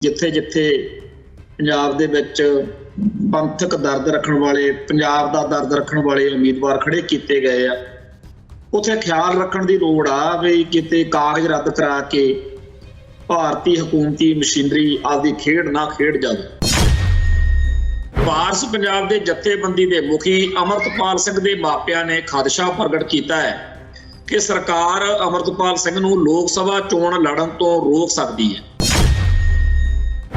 ਜਿੱਥੇ ਜਿੱਥੇ ਪੰਜਾਬ ਦੇ ਵਿੱਚ ਪੰਥਕ ਦਰਦ ਰੱਖਣ ਵਾਲੇ, ਪੰਜਾਬ ਦਾ ਦਰਦ ਰੱਖਣ ਵਾਲੇ ਉਮੀਦਵਾਰ ਖੜੇ ਕੀਤੇ ਗਏ ਆ, ਉੱਥੇ ਖਿਆਲ ਰੱਖਣ ਦੀ ਲੋੜ ਆ ਵੀ ਕਿਤੇ ਕਾਗਜ਼ ਰੱਦ ਕਰਾ ਕੇ ਭਾਰਤੀ ਹਕੂਮਤੀ ਮਸ਼ੀਨਰੀ ਆਪਦੀ ਖੇਡ ਨਾ ਖੇਡ ਜਾਵੇ। ਵਾਰਸ ਪੰਜਾਬ ਦੇ ਜਥੇਬੰਦੀ ਦੇ ਮੁਖੀ ਅਮਰਤਪਾਲ ਸਿੰਘ ਦੇ ਮਾਪਿਆਂ ਨੇ ਖਦਸ਼ਾ ਪ੍ਰਗਟ ਕੀਤਾ ਹੈ ਕਿ ਸਰਕਾਰ ਅਮਰਤਪਾਲ ਸਿੰਘ ਨੂੰ ਲੋਕ ਸਭਾ ਚੋਣ ਲੜਨ ਤੋਂ ਰੋਕ ਸਕਦੀ ਹੈ।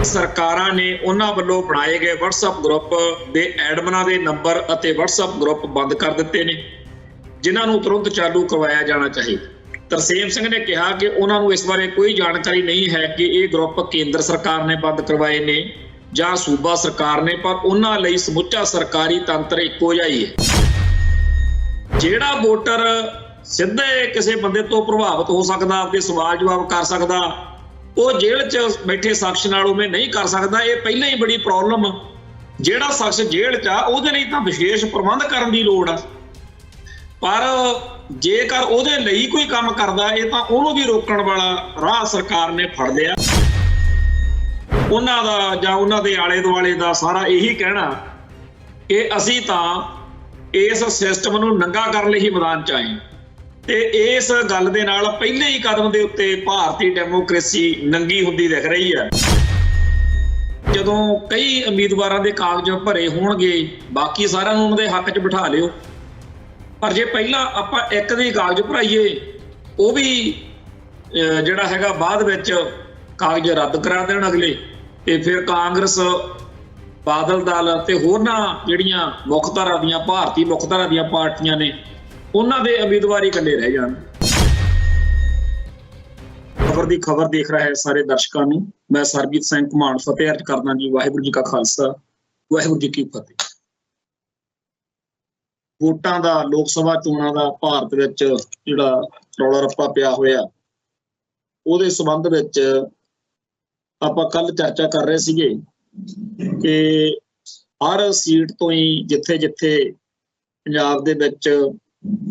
ਸਰਕਾਰਾਂ ਨੇ ਉਹਨਾਂ ਵੱਲੋਂ ਬਣਾਏ ਗਏ WhatsApp ਗਰੁੱਪ ਦੇ ਐਡਮਨਾਂ ਦੇ ਨੰਬਰ ਅਤੇ WhatsApp ਗਰੁੱਪ ਬੰਦ ਕਰ ਦਿੱਤੇ ਨੇ, ਜਿਨ੍ਹਾਂ ਨੂੰ ਤੁਰੰਤ ਚਾਲੂ ਕਰਵਾਇਆ ਜਾਣਾ ਚਾਹੀਦਾ। ਤਰਸੇਮ ਸਿੰਘ ਨੇ ਕਿਹਾ ਕਿ ਉਹਨਾਂ ਨੂੰ ਇਸ ਬਾਰੇ ਕੋਈ ਜਾਣਕਾਰੀ ਨਹੀਂ ਹੈ ਕਿ ਇਹ ਗਰੁੱਪ ਕੇਂਦਰ ਸਰਕਾਰ ਨੇ ਬੰਦ ਕਰਵਾਏ ਨੇ ਜਾਂ ਸੂਬਾ ਸਰਕਾਰ ਨੇ, ਪਰ ਉਹਨਾਂ ਲਈ ਸਮੁੱਚਾ ਸਰਕਾਰੀ ਤੰਤਰ ਇੱਕੋ ਜਿਹਾ ਹੀ ਹੈ। ਜਿਹੜਾ ਵੋਟਰ ਸਿੱਧੇ ਕਿਸੇ ਬੰਦੇ ਤੋਂ ਪ੍ਰਭਾਵਿਤ ਹੋ ਸਕਦਾ, ਆਪਦੇ ਸਵਾਲ ਜਵਾਬ ਕਰ ਸਕਦਾ, ਉਹ ਜੇਲ੍ਹ 'ਚ ਬੈਠੇ ਸ਼ਖਸ ਨਾਲ ਉਵੇਂ ਨਹੀਂ ਕਰ ਸਕਦਾ। ਇਹ ਪਹਿਲਾਂ ਹੀ ਬੜੀ ਪ੍ਰੋਬਲਮ। ਜਿਹੜਾ ਸ਼ਖਸ ਜੇਲ੍ਹ 'ਚ ਆ ਉਹਦੇ ਲਈ ਤਾਂ ਵਿਸ਼ੇਸ਼ ਪ੍ਰਬੰਧ ਕਰਨ ਦੀ ਲੋੜ ਆ, ਪਰ ਜੇਕਰ ਉਹਦੇ ਲਈ ਕੋਈ ਕੰਮ ਕਰਦਾ ਇਹ ਤਾਂ ਉਹਨੂੰ ਵੀ ਰੋਕਣ ਵਾਲਾ ਰਾਹ ਸਰਕਾਰ ਨੇ ਫੜ ਲਿਆ। ਉਹਨਾਂ ਦਾ ਜਾਂ ਉਹਨਾਂ ਦੇ ਆਲੇ ਦੁਆਲੇ ਦਾ ਸਾਰਾ ਇਹੀ ਕਹਿਣਾ ਕਿ ਅਸੀਂ ਤਾਂ ਇਸ ਸਿਸਟਮ ਨੂੰ ਨੰਗਾ ਕਰਨ ਲਈ ਹੀ ਮੈਦਾਨ 'ਚ ਆਏ, ਤੇ ਇਸ ਗੱਲ ਦੇ ਨਾਲ ਪਹਿਲੇ ਹੀ ਕਦਮ ਦੇ ਉੱਤੇ ਭਾਰਤੀ ਡੈਮੋਕ੍ਰੇਸੀ ਨੰਗੀ ਹੁੰਦੀ ਦਿਖ ਰਹੀ ਹੈ। ਜਦੋਂ ਕਈ ਉਮੀਦਵਾਰਾਂ ਦੇ ਕਾਗਜ਼ ਭਰੇ ਹੋਣਗੇ, ਬਾਕੀ ਸਾਰਿਆਂ ਨੂੰ ਉਹਨਾਂ ਦੇ ਹੱਕ 'ਚ ਬਿਠਾ ਲਿਓ, ਪਰ ਜੇ ਪਹਿਲਾਂ ਆਪਾਂ ਇੱਕ ਦੇ ਕਾਗਜ਼ ਭਰਾਈਏ, ਉਹ ਵੀ ਜਿਹੜਾ ਹੈਗਾ ਬਾਅਦ ਵਿੱਚ ਕਾਗਜ਼ ਰੱਦ ਕਰਾ ਦੇਣ ਅਗਲੇ, ਤੇ ਫਿਰ ਕਾਂਗਰਸ, ਬਾਦਲ ਦਲ ਤੇ ਹੋਰਨਾਂ ਜਿਹੜੀਆਂ ਮੁੱਖ ਧਾਰਾ ਦੀਆਂ, ਭਾਰਤੀ ਮੁੱਖ ਧਾਰਾ ਦੀਆਂ ਪਾਰਟੀਆਂ ਨੇ, ਉਹਨਾਂ ਦੇ ਉਮੀਦਵਾਰ ਇਕੱਲੇ ਰਹਿ ਜਾਣ। ਖਬਰ ਦੀ ਖਬਰ ਦੇਖ ਰਹੇ ਸਾਰੇ ਦਰਸ਼ਕਾਂ ਨੂੰ ਮੈਂ ਸਰਬਜੀਤ ਸਿੰਘ ਘੁਮਾਣ ਫਤਿਹ ਅਰਜ਼ ਕਰਦਾ ਜੀ। ਵਾਹਿਗੁਰੂ ਜੀ ਕਾ ਖਾਲਸਾ, ਵਾਹਿਗੁਰੂ ਜੀ ਕੀ ਫਤਿਹ। ਵੋਟਾਂ ਦਾ, ਲੋਕ ਸਭਾ ਚੋਣਾਂ ਦਾ ਭਾਰਤ ਵਿੱਚ ਜਿਹੜਾ ਰੌਲਾ ਰੱਪਾ ਪਿਆ ਹੋਇਆ, ਉਹਦੇ ਸੰਬੰਧ ਵਿੱਚ ਆਪਾਂ ਕੱਲ ਚਰਚਾ ਕਰ ਰਹੇ ਸੀਗੇ ਕਿ ਹਰ ਸੀਟ ਤੋਂ ਹੀ ਜਿੱਥੇ ਜਿੱਥੇ ਪੰਜਾਬ ਦੇ ਵਿੱਚ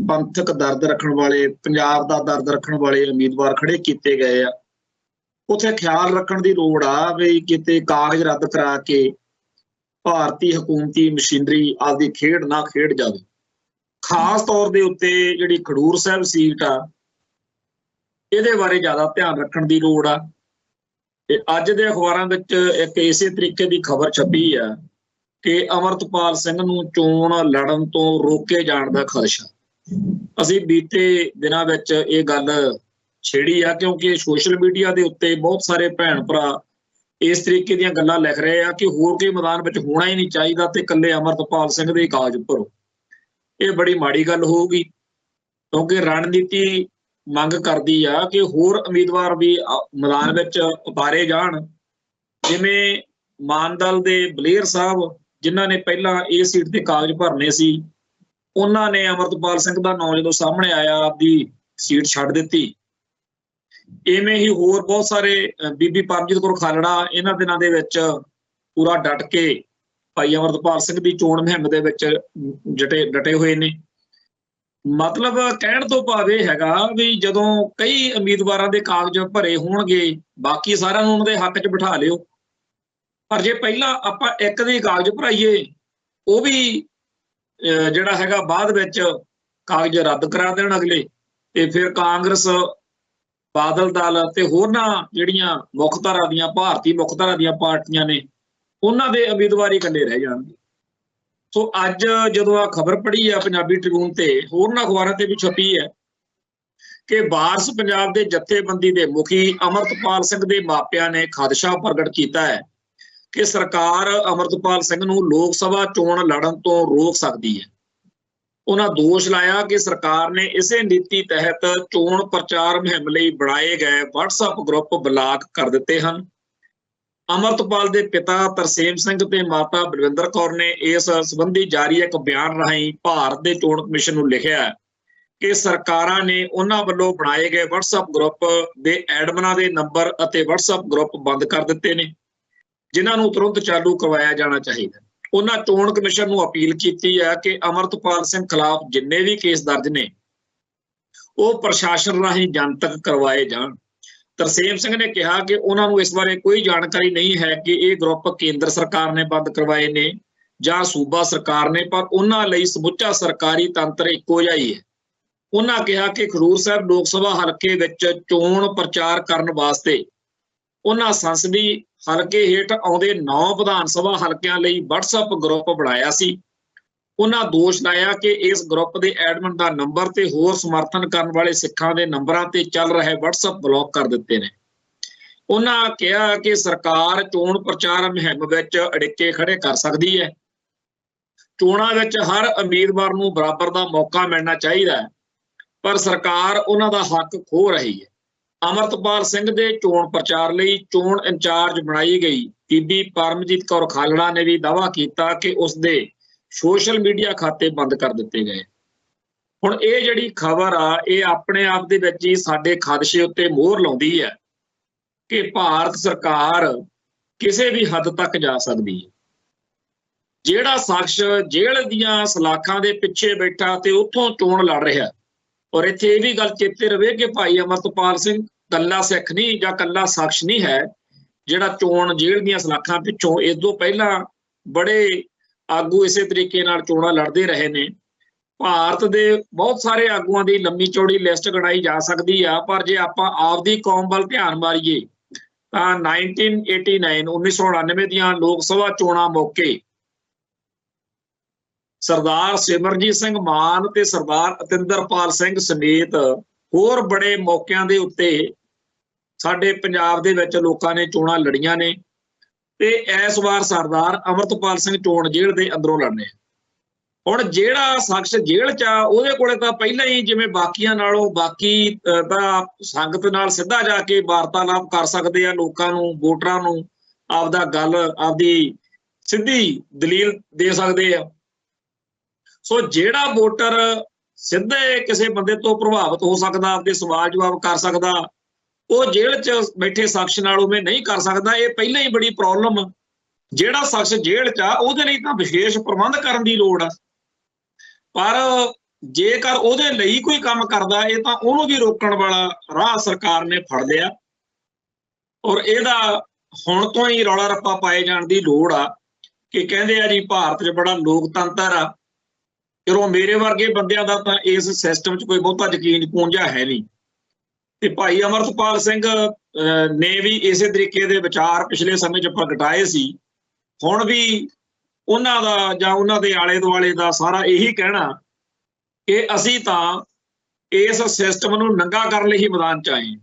ਪੰਥਕ ਦਰਦ ਰੱਖਣ ਵਾਲੇ, ਪੰਜਾਬ ਦਾ ਦਰਦ ਰੱਖਣ ਵਾਲੇ ਉਮੀਦਵਾਰ ਖੜੇ ਕੀਤੇ ਗਏ ਆ, ਉੱਥੇ ਖਿਆਲ ਰੱਖਣ ਦੀ ਲੋੜ ਆ ਵੀ ਕਿਤੇ ਕਾਗਜ਼ ਰੱਦ ਕਰਾ ਕੇ ਭਾਰਤੀ ਹਕੂਮਤੀ ਮਸ਼ੀਨਰੀ ਆਪਦੀ ਖੇਡ ਨਾ ਖੇਡ ਜਾਵੇ। ਖਾਸ ਤੌਰ ਦੇ ਉੱਤੇ ਜਿਹੜੀ ਖਡੂਰ ਸਾਹਿਬ ਸੀਟ ਆ, ਇਹਦੇ ਬਾਰੇ ਜ਼ਿਆਦਾ ਧਿਆਨ ਰੱਖਣ ਦੀ ਲੋੜ ਆ। ਤੇ ਅੱਜ ਦੇ ਅਖਬਾਰਾਂ ਵਿੱਚ ਇੱਕ ਇਸੇ ਤਰੀਕੇ ਦੀ ਖਬਰ ਛਪੀ ਆ ਕਿ ਅਮਰਤਪਾਲ ਸਿੰਘ ਨੂੰ ਚੋਣ ਲੜਨ ਤੋਂ ਰੋਕੇ ਜਾਣ ਦਾ ਖਦਸ਼ਾ। ਅਸੀਂ ਬੀਤੇ ਦਿਨਾਂ ਵਿੱਚ ਇਹ ਗੱਲ ਛੇੜੀ ਆ, ਕਿਉਂਕਿ ਸੋਸ਼ਲ ਮੀਡੀਆ ਦੇ ਉੱਤੇ ਬਹੁਤ ਸਾਰੇ ਭੈਣ ਭਰਾ ਇਸ ਤਰੀਕੇ ਦੀਆਂ ਗੱਲਾਂ ਲਿਖ ਰਹੇ ਆ ਕਿ ਹੋਰ ਕੋਈ ਮੈਦਾਨ ਵਿੱਚ ਹੋਣਾ ਹੀ ਨਹੀਂ ਚਾਹੀਦਾ ਤੇ ਇਕੱਲੇ ਅਮਰਤਪਾਲ ਸਿੰਘ ਦੇ ਕਾਗਜ਼ ਭਰੋ। ਇਹ ਬੜੀ ਮਾੜੀ ਗੱਲ ਹੋਊਗੀ, ਕਿਉਂਕਿ ਰਣਨੀਤੀ ਮੰਗ ਕਰਦੀ ਆ ਕਿ ਹੋਰ ਉਮੀਦਵਾਰ ਵੀ ਮੈਦਾਨ ਵਿੱਚ ਉਤਾਰੇ ਜਾਣ। ਜਿਵੇਂ ਮਾਨ ਦਲ ਦੇ ਬਲੇਰ ਸਾਹਿਬ, ਜਿਨ੍ਹਾਂ ਨੇ ਪਹਿਲਾਂ ਇਹ ਸੀਟ ਤੇ ਕਾਗਜ਼ ਭਰਨੇ ਸੀ, ਉਹਨਾਂ ਨੇ ਅਮਰਤਪਾਲ ਸਿੰਘ ਦਾ ਨਾਂ ਜਦੋਂ ਸਾਹਮਣੇ ਆਇਆ ਆਪਦੀ ਸੀਟ ਛੱਡ ਦਿੱਤੀ। ਇਵੇਂ ਹੀ ਹੋਰ ਬਹੁਤ ਸਾਰੇ, ਬੀਬੀ ਪਰਮਜੀਤ ਕੌਰ ਖਾਲੜਾ ਇਹਨਾਂ ਦਿਨਾਂ ਦੇ ਵਿੱਚ ਪੂਰਾ ਡਟ ਕੇ ਭਾਈ ਅਮਰਤਪਾਲ ਸਿੰਘ ਦੀ ਚੋਣ ਮੁਹਿੰਮ ਦੇ ਵਿੱਚ ਡਟੇ ਹੋਏ ਨੇ। ਮਤਲਬ ਕਹਿਣ ਤੋਂ ਭਾਵ ਇਹ ਹੈਗਾ ਵੀ ਜਦੋਂ ਕਈ ਉਮੀਦਵਾਰਾਂ ਦੇ ਕਾਗਜ਼ ਭਰੇ ਹੋਣਗੇ, ਬਾਕੀ ਸਾਰਿਆਂ ਨੂੰ ਉਹਨਾਂ ਦੇ ਹੱਕ 'ਚ ਬਿਠਾ ਲਿਓ, ਪਰ ਜੇ ਪਹਿਲਾਂ ਆਪਾਂ ਇੱਕ ਦੇ ਕਾਗਜ਼ ਭਰਾਈਏ, ਉਹ ਵੀ ਜਿਹੜਾ ਹੈਗਾ ਬਾਅਦ ਵਿੱਚ ਕਾਗਜ਼ ਰੱਦ ਕਰਾ ਦੇਣ ਅਗਲੇ, ਤੇ ਫਿਰ ਕਾਂਗਰਸ, ਬਾਦਲ ਦਲ ਤੇ ਹੋਰਨਾਂ ਜਿਹੜੀਆਂ ਮੁੱਖ ਧਾਰਾ ਦੀਆਂ, ਭਾਰਤੀ ਮੁੱਖ ਧਾਰਾ ਦੀਆਂ ਪਾਰਟੀਆਂ ਨੇ, ਉਹਨਾਂ ਦੇ ਉਮੀਦਵਾਰ ਇਕੱਲੇ ਰਹਿ ਜਾਣਗੇ। ਸੋ ਅੱਜ ਜਦੋਂ ਆ ਖਬਰ ਪੜ੍ਹੀ ਆ ਪੰਜਾਬੀ ਟ੍ਰਿਬਿਊਨ ਤੇ ਹੋਰਨਾਂ ਅਖਬਾਰਾਂ ਤੇ ਵੀ ਛਪੀ ਹੈ ਕਿ ਵਾਰਸ ਪੰਜਾਬ ਦੇ ਜਥੇਬੰਦੀ ਦੇ ਮੁਖੀ ਅਮਰਤਪਾਲ ਸਿੰਘ ਦੇ ਮਾਪਿਆਂ ਨੇ ਖਦਸ਼ਾ ਪ੍ਰਗਟ ਕੀਤਾ ਹੈ ਕਿ ਸਰਕਾਰ ਅਮਰਤਪਾਲ ਸਿੰਘ ਨੂੰ ਲੋਕ ਸਭਾ ਚੋਣ ਲੜਨ ਤੋਂ ਰੋਕ ਸਕਦੀ ਹੈ। ਉਹਨਾਂ ਦੋਸ਼ ਲਾਇਆ ਕਿ ਸਰਕਾਰ ਨੇ ਇਸੇ ਨੀਤੀ ਤਹਿਤ ਚੋਣ ਪ੍ਰਚਾਰ ਮੁਹਿੰਮ ਲਈ ਬਣਾਏ ਗਏ WhatsApp ਗਰੁੱਪ ਬਲਾਕ ਕਰ ਦਿੱਤੇ ਹਨ। ਅਮਰਤਪਾਲ ਦੇ ਪਿਤਾ ਤਰਸੇਮ ਸਿੰਘ ਤੇ ਮਾਤਾ ਬਲਵਿੰਦਰ ਕੌਰ ਨੇ ਇਸ ਸੰਬੰਧੀ ਜਾਰੀ ਇੱਕ ਬਿਆਨ ਰਾਹੀਂ ਭਾਰਤ ਦੇ ਚੋਣ ਕਮਿਸ਼ਨ ਨੂੰ ਲਿਖਿਆ ਕਿ ਸਰਕਾਰਾਂ ਨੇ ਉਹਨਾਂ ਵੱਲੋਂ ਬਣਾਏ ਗਏ WhatsApp ਗਰੁੱਪ ਦੇ ਐਡਮਨਾਂ ਦੇ ਨੰਬਰ ਅਤੇ WhatsApp ਗਰੁੱਪ ਬੰਦ ਕਰ ਦਿੱਤੇ ਨੇ, ਜਿਨ੍ਹਾਂ ਨੂੰ ਤੁਰੰਤ ਚਾਲੂ ਕਰਵਾਇਆ ਜਾਣਾ ਚਾਹੀਦਾ। ਉਹਨਾਂ ਚੋਣ ਕਮਿਸ਼ਨ ਨੂੰ ਅਪੀਲ ਕੀਤੀ ਹੈ ਕਿ ਅਮਰਤਪਾਲ ਸਿੰਘ ਖਿਲਾਫ ਜਿੰਨੇ ਵੀ ਕੇਸ ਦਰਜ ਨੇ ਉਹ ਪ੍ਰਸ਼ਾਸਨ ਰਾਹੀਂ ਜਨਤਕ ਕਰਵਾਏ ਜਾਣ। ਤਰਸੇਮ ਸਿੰਘ ਨੇ ਕਿਹਾ ਕਿ ਉਹਨਾਂ ਨੂੰ ਇਸ ਬਾਰੇ ਕੋਈ ਜਾਣਕਾਰੀ ਨਹੀਂ ਹੈ ਕਿ ਇਹ ਗਰੁੱਪ ਕੇਂਦਰ ਸਰਕਾਰ ਨੇ ਬੰਦ ਕਰਵਾਏ ਨੇ ਜਾਂ ਸੂਬਾ ਸਰਕਾਰ ਨੇ, ਪਰ ਉਹਨਾਂ ਲਈ ਸਮੁੱਚਾ ਸਰਕਾਰੀ ਤੰਤਰ ਇੱਕੋ ਜਿਹਾ ਹੀ ਹੈ। ਉਹਨਾਂ ਕਿਹਾ ਕਿ ਖਡੂਰ ਸਾਹਿਬ ਲੋਕ ਸਭਾ ਹਲਕੇ ਵਿੱਚ ਚੋਣ ਪ੍ਰਚਾਰ ਕਰਨ ਵਾਸਤੇ ਉਹਨਾਂ ਸੰਸਦੀ ਹਲਕੇ ਹੇਠ ਆਉਂਦੇ 9 ਵਿਧਾਨ ਸਭਾ ਹਲਕਿਆਂ ਲਈ WhatsApp ਗਰੁੱਪ ਬਣਾਇਆ ਸੀ। ਉਹਨਾਂ ਦੋਸ਼ ਲਾਇਆ ਕਿ ਇਸ ਗਰੁੱਪ ਦੇ ਐਡਮਿਨ ਦਾ ਨੰਬਰ ਤੇ ਹੋਰ ਸਮਰਥਨ ਕਰਨ ਵਾਲੇ ਸਿੱਖਾਂ ਦੇ ਨੰਬਰਾਂ ਤੇ ਚੱਲ ਰਹੇ WhatsApp ਬਲੌਕ ਕਰ ਦਿੱਤੇ ਨੇ। ਉਹਨਾਂ ਕਿਹਾ ਕਿ ਸਰਕਾਰ ਚੋਣ ਪ੍ਰਚਾਰ ਮੁਹਿੰਮ ਵਿੱਚ ਅੜਿੱਕੇ ਖੜੇ ਕਰ ਸਕਦੀ ਹੈ। ਚੋਣਾਂ ਵਿੱਚ ਹਰ ਉਮੀਦਵਾਰ ਨੂੰ ਬਰਾਬਰ ਦਾ ਮੌਕਾ ਮਿਲਣਾ ਚਾਹੀਦਾ ਹੈ, ਪਰ ਸਰਕਾਰ ਉਹਨਾਂ ਦਾ ਹੱਕ ਖੋਹ ਰਹੀ ਹੈ। ਅਮਰਤਪਾਲ ਸਿੰਘ ਦੇ ਚੋਣ ਪ੍ਰਚਾਰ ਲਈ ਚੋਣ ਇੰਚਾਰਜ ਬਣਾਈ ਗਈ ਬੀਬੀ ਪਰਮਜੀਤ ਕੌਰ ਖਾਲੜਾ ਨੇ ਵੀ ਦਾਅਵਾ ਕੀਤਾ ਕਿ ਉਸ ਦੇ ਸੋਸ਼ਲ ਮੀਡੀਆ ਖਾਤੇ ਬੰਦ ਕਰ ਦਿੱਤੇ ਗਏ। ਹੁਣ ਇਹ ਜਿਹੜੀ ਖਬਰ ਆ, ਇਹ ਆਪਣੇ ਆਪ ਦੇ ਵਿੱਚ ਹੀ ਸਾਡੇ ਖਦਸ਼ੇ ਉੱਤੇ ਮੋਹਰ ਲਾਉਂਦੀ ਹੈ ਕਿ ਭਾਰਤ ਸਰਕਾਰ ਕਿਸੇ ਵੀ ਹੱਦ ਤੱਕ ਜਾ ਸਕਦੀ ਹੈ। ਜਿਹੜਾ ਸ਼ਖਸ ਜੇਲ੍ਹ ਦੀਆਂ ਸਲਾਖਾਂ ਦੇ ਪਿੱਛੇ ਬੈਠਾ ਤੇ ਉੱਥੋਂ ਚੋਣ ਲੜ ਰਿਹਾ, ਔਰ ਇੱਥੇ ਇਹ ਵੀ ਗੱਲ ਚੇਤੇ ਰਵੇ ਕਿ ਭਾਈ ਅਮਰਤਪਾਲ ਸਿੰਘ ਕੱਲਾ ਸਿੱਖ ਨਹੀਂ ਜਾਂ ਕੱਲਾ ਸ਼ਖਸ ਨਹੀਂ ਹੈ ਜਿਹੜਾ ਚੋਣ ਜੇਲ੍ਹ ਦੀਆਂ ਸਲਾਖਾਂ ਪਿੱਛੋਂ, ਇਸ ਤੋਂ ਪਹਿਲਾਂ ਬੜੇ ਆਗੂ ਇਸੇ ਤਰੀਕੇ ਨਾਲ ਚੋਣਾਂ ਲੜਦੇ ਰਹੇ ਨੇ। ਭਾਰਤ ਦੇ ਬਹੁਤ ਸਾਰੇ ਆਗੂਆਂ ਦੀ ਲੰਮੀ ਚੌੜੀ ਲਿਸਟ ਗਣਾਈ ਜਾ ਸਕਦੀ ਆ, ਪਰ ਜੇ ਆਪਾਂ ਆਪਦੀ ਕੌਮ ਵੱਲ ਧਿਆਨ ਮਾਰੀਏ ਤਾਂ 1999 ਦੀਆਂ ਲੋਕ ਸਭਾ ਚੋਣਾਂ ਮੌਕੇ ਸਰਦਾਰ ਸਿਮਰਜੀਤ ਸਿੰਘ ਮਾਨ ਤੇ ਸਰਦਾਰ ਅਤਿੰਦਰਪਾਲ ਸਿੰਘ ਸਮੇਤ ਹੋਰ ਬੜੇ ਮੌਕਿਆਂ ਦੇ ਉੱਤੇ ਸਾਡੇ ਪੰਜਾਬ ਦੇ ਵਿੱਚ ਲੋਕਾਂ ਨੇ ਚੋਣਾਂ ਲੜੀਆਂ ਨੇ ਤੇ ਇਸ ਵਾਰ ਸਰਦਾਰ ਅਮਰਤਪਾਲ ਸਿੰਘ ਚੋਣ ਜੇਲ੍ਹ ਦੇ ਅੰਦਰੋਂ ਲੜਨੇ। ਹੁਣ ਜਿਹੜਾ ਸ਼ਖਸ ਜੇਲ੍ਹ 'ਚ ਆ ਉਹਦੇ ਕੋਲੇ ਤਾਂ ਪਹਿਲਾਂ ਹੀ ਜਿਵੇਂ ਬਾਕੀਆਂ ਨਾਲੋਂ ਬਾਕੀ ਤਾਂ ਸੰਗਤ ਨਾਲ ਸਿੱਧਾ ਜਾ ਕੇ ਵਾਰਤਾਲਾਪ ਕਰ ਸਕਦੇ ਆ, ਲੋਕਾਂ ਨੂੰ ਵੋਟਰਾਂ ਨੂੰ ਆਪਦਾ ਗੱਲ ਆਪਦੀ ਸਿੱਧੀ ਦਲੀਲ ਦੇ ਸਕਦੇ ਆ। ਸੋ ਜਿਹੜਾ ਵੋਟਰ ਸਿੱਧੇ ਕਿਸੇ ਬੰਦੇ ਤੋਂ ਪ੍ਰਭਾਵਿਤ ਹੋ ਸਕਦਾ, ਆਪਦੇ ਸਵਾਲ ਜਵਾਬ ਕਰ ਸਕਦਾ, ਉਹ ਜੇਲ੍ਹ 'ਚ ਬੈਠੇ ਸ਼ਖਸ ਨਾਲ ਉਵੇਂ ਨਹੀਂ ਕਰ ਸਕਦਾ। ਇਹ ਪਹਿਲਾਂ ਹੀ ਬੜੀ ਪ੍ਰੋਬਲਮ। ਜਿਹੜਾ ਸ਼ਖਸ ਜੇਲ੍ਹ 'ਚ ਆ ਉਹਦੇ ਲਈ ਤਾਂ ਵਿਸ਼ੇਸ਼ ਪ੍ਰਬੰਧ ਕਰਨ ਦੀ ਲੋੜ ਆ, ਪਰ ਜੇਕਰ ਉਹਦੇ ਲਈ ਕੋਈ ਕੰਮ ਕਰਦਾ ਇਹ ਤਾਂ ਉਹਨੂੰ ਵੀ ਰੋਕਣ ਵਾਲਾ ਰਾਹ ਸਰਕਾਰ ਨੇ ਫੜ ਲਿਆ। ਔਰ ਇਹਦਾ ਹੁਣ ਤੋਂ ਹੀ ਰੌਲਾ ਰੱਪਾ ਪਾਏ ਜਾਣ ਦੀ ਲੋੜ ਆ ਕਿ ਕਹਿੰਦੇ ਆ ਜੀ ਭਾਰਤ 'ਚ ਬੜਾ ਲੋਕਤੰਤਰ ਆ। ਚਲੋ ਮੇਰੇ ਵਰਗੇ ਬੰਦਿਆਂ ਦਾ ਤਾਂ ਇਸ ਸਿਸਟਮ 'ਚ ਕੋਈ ਬਹੁਤਾ ਯਕੀਨ ਪੂੰਝਾ ਹੈ ਨਹੀਂ। ਤੇ ਭਾਈ ਅਮਰਤਪਾਲ ਸਿੰਘ ਨੇ ਵੀ ਇਸੇ ਤਰੀਕੇ ਦੇ ਵਿਚਾਰ ਪਿਛਲੇ ਸਮੇਂ 'ਚ ਪ੍ਰਗਟਾਏ ਸੀ। ਹੁਣ ਵੀ ਉਹਨਾਂ ਦਾ ਜਾਂ ਉਹਨਾਂ ਦੇ ਆਲੇ ਦੁਆਲੇ ਦਾ ਸਾਰਾ ਇਹੀ ਕਹਿਣਾ ਕਿ ਅਸੀਂ ਤਾਂ ਇਸ ਸਿਸਟਮ ਨੂੰ ਨੰਗਾ ਕਰਨ ਲਈ ਹੀ ਮੈਦਾਨ 'ਚ ਆਏ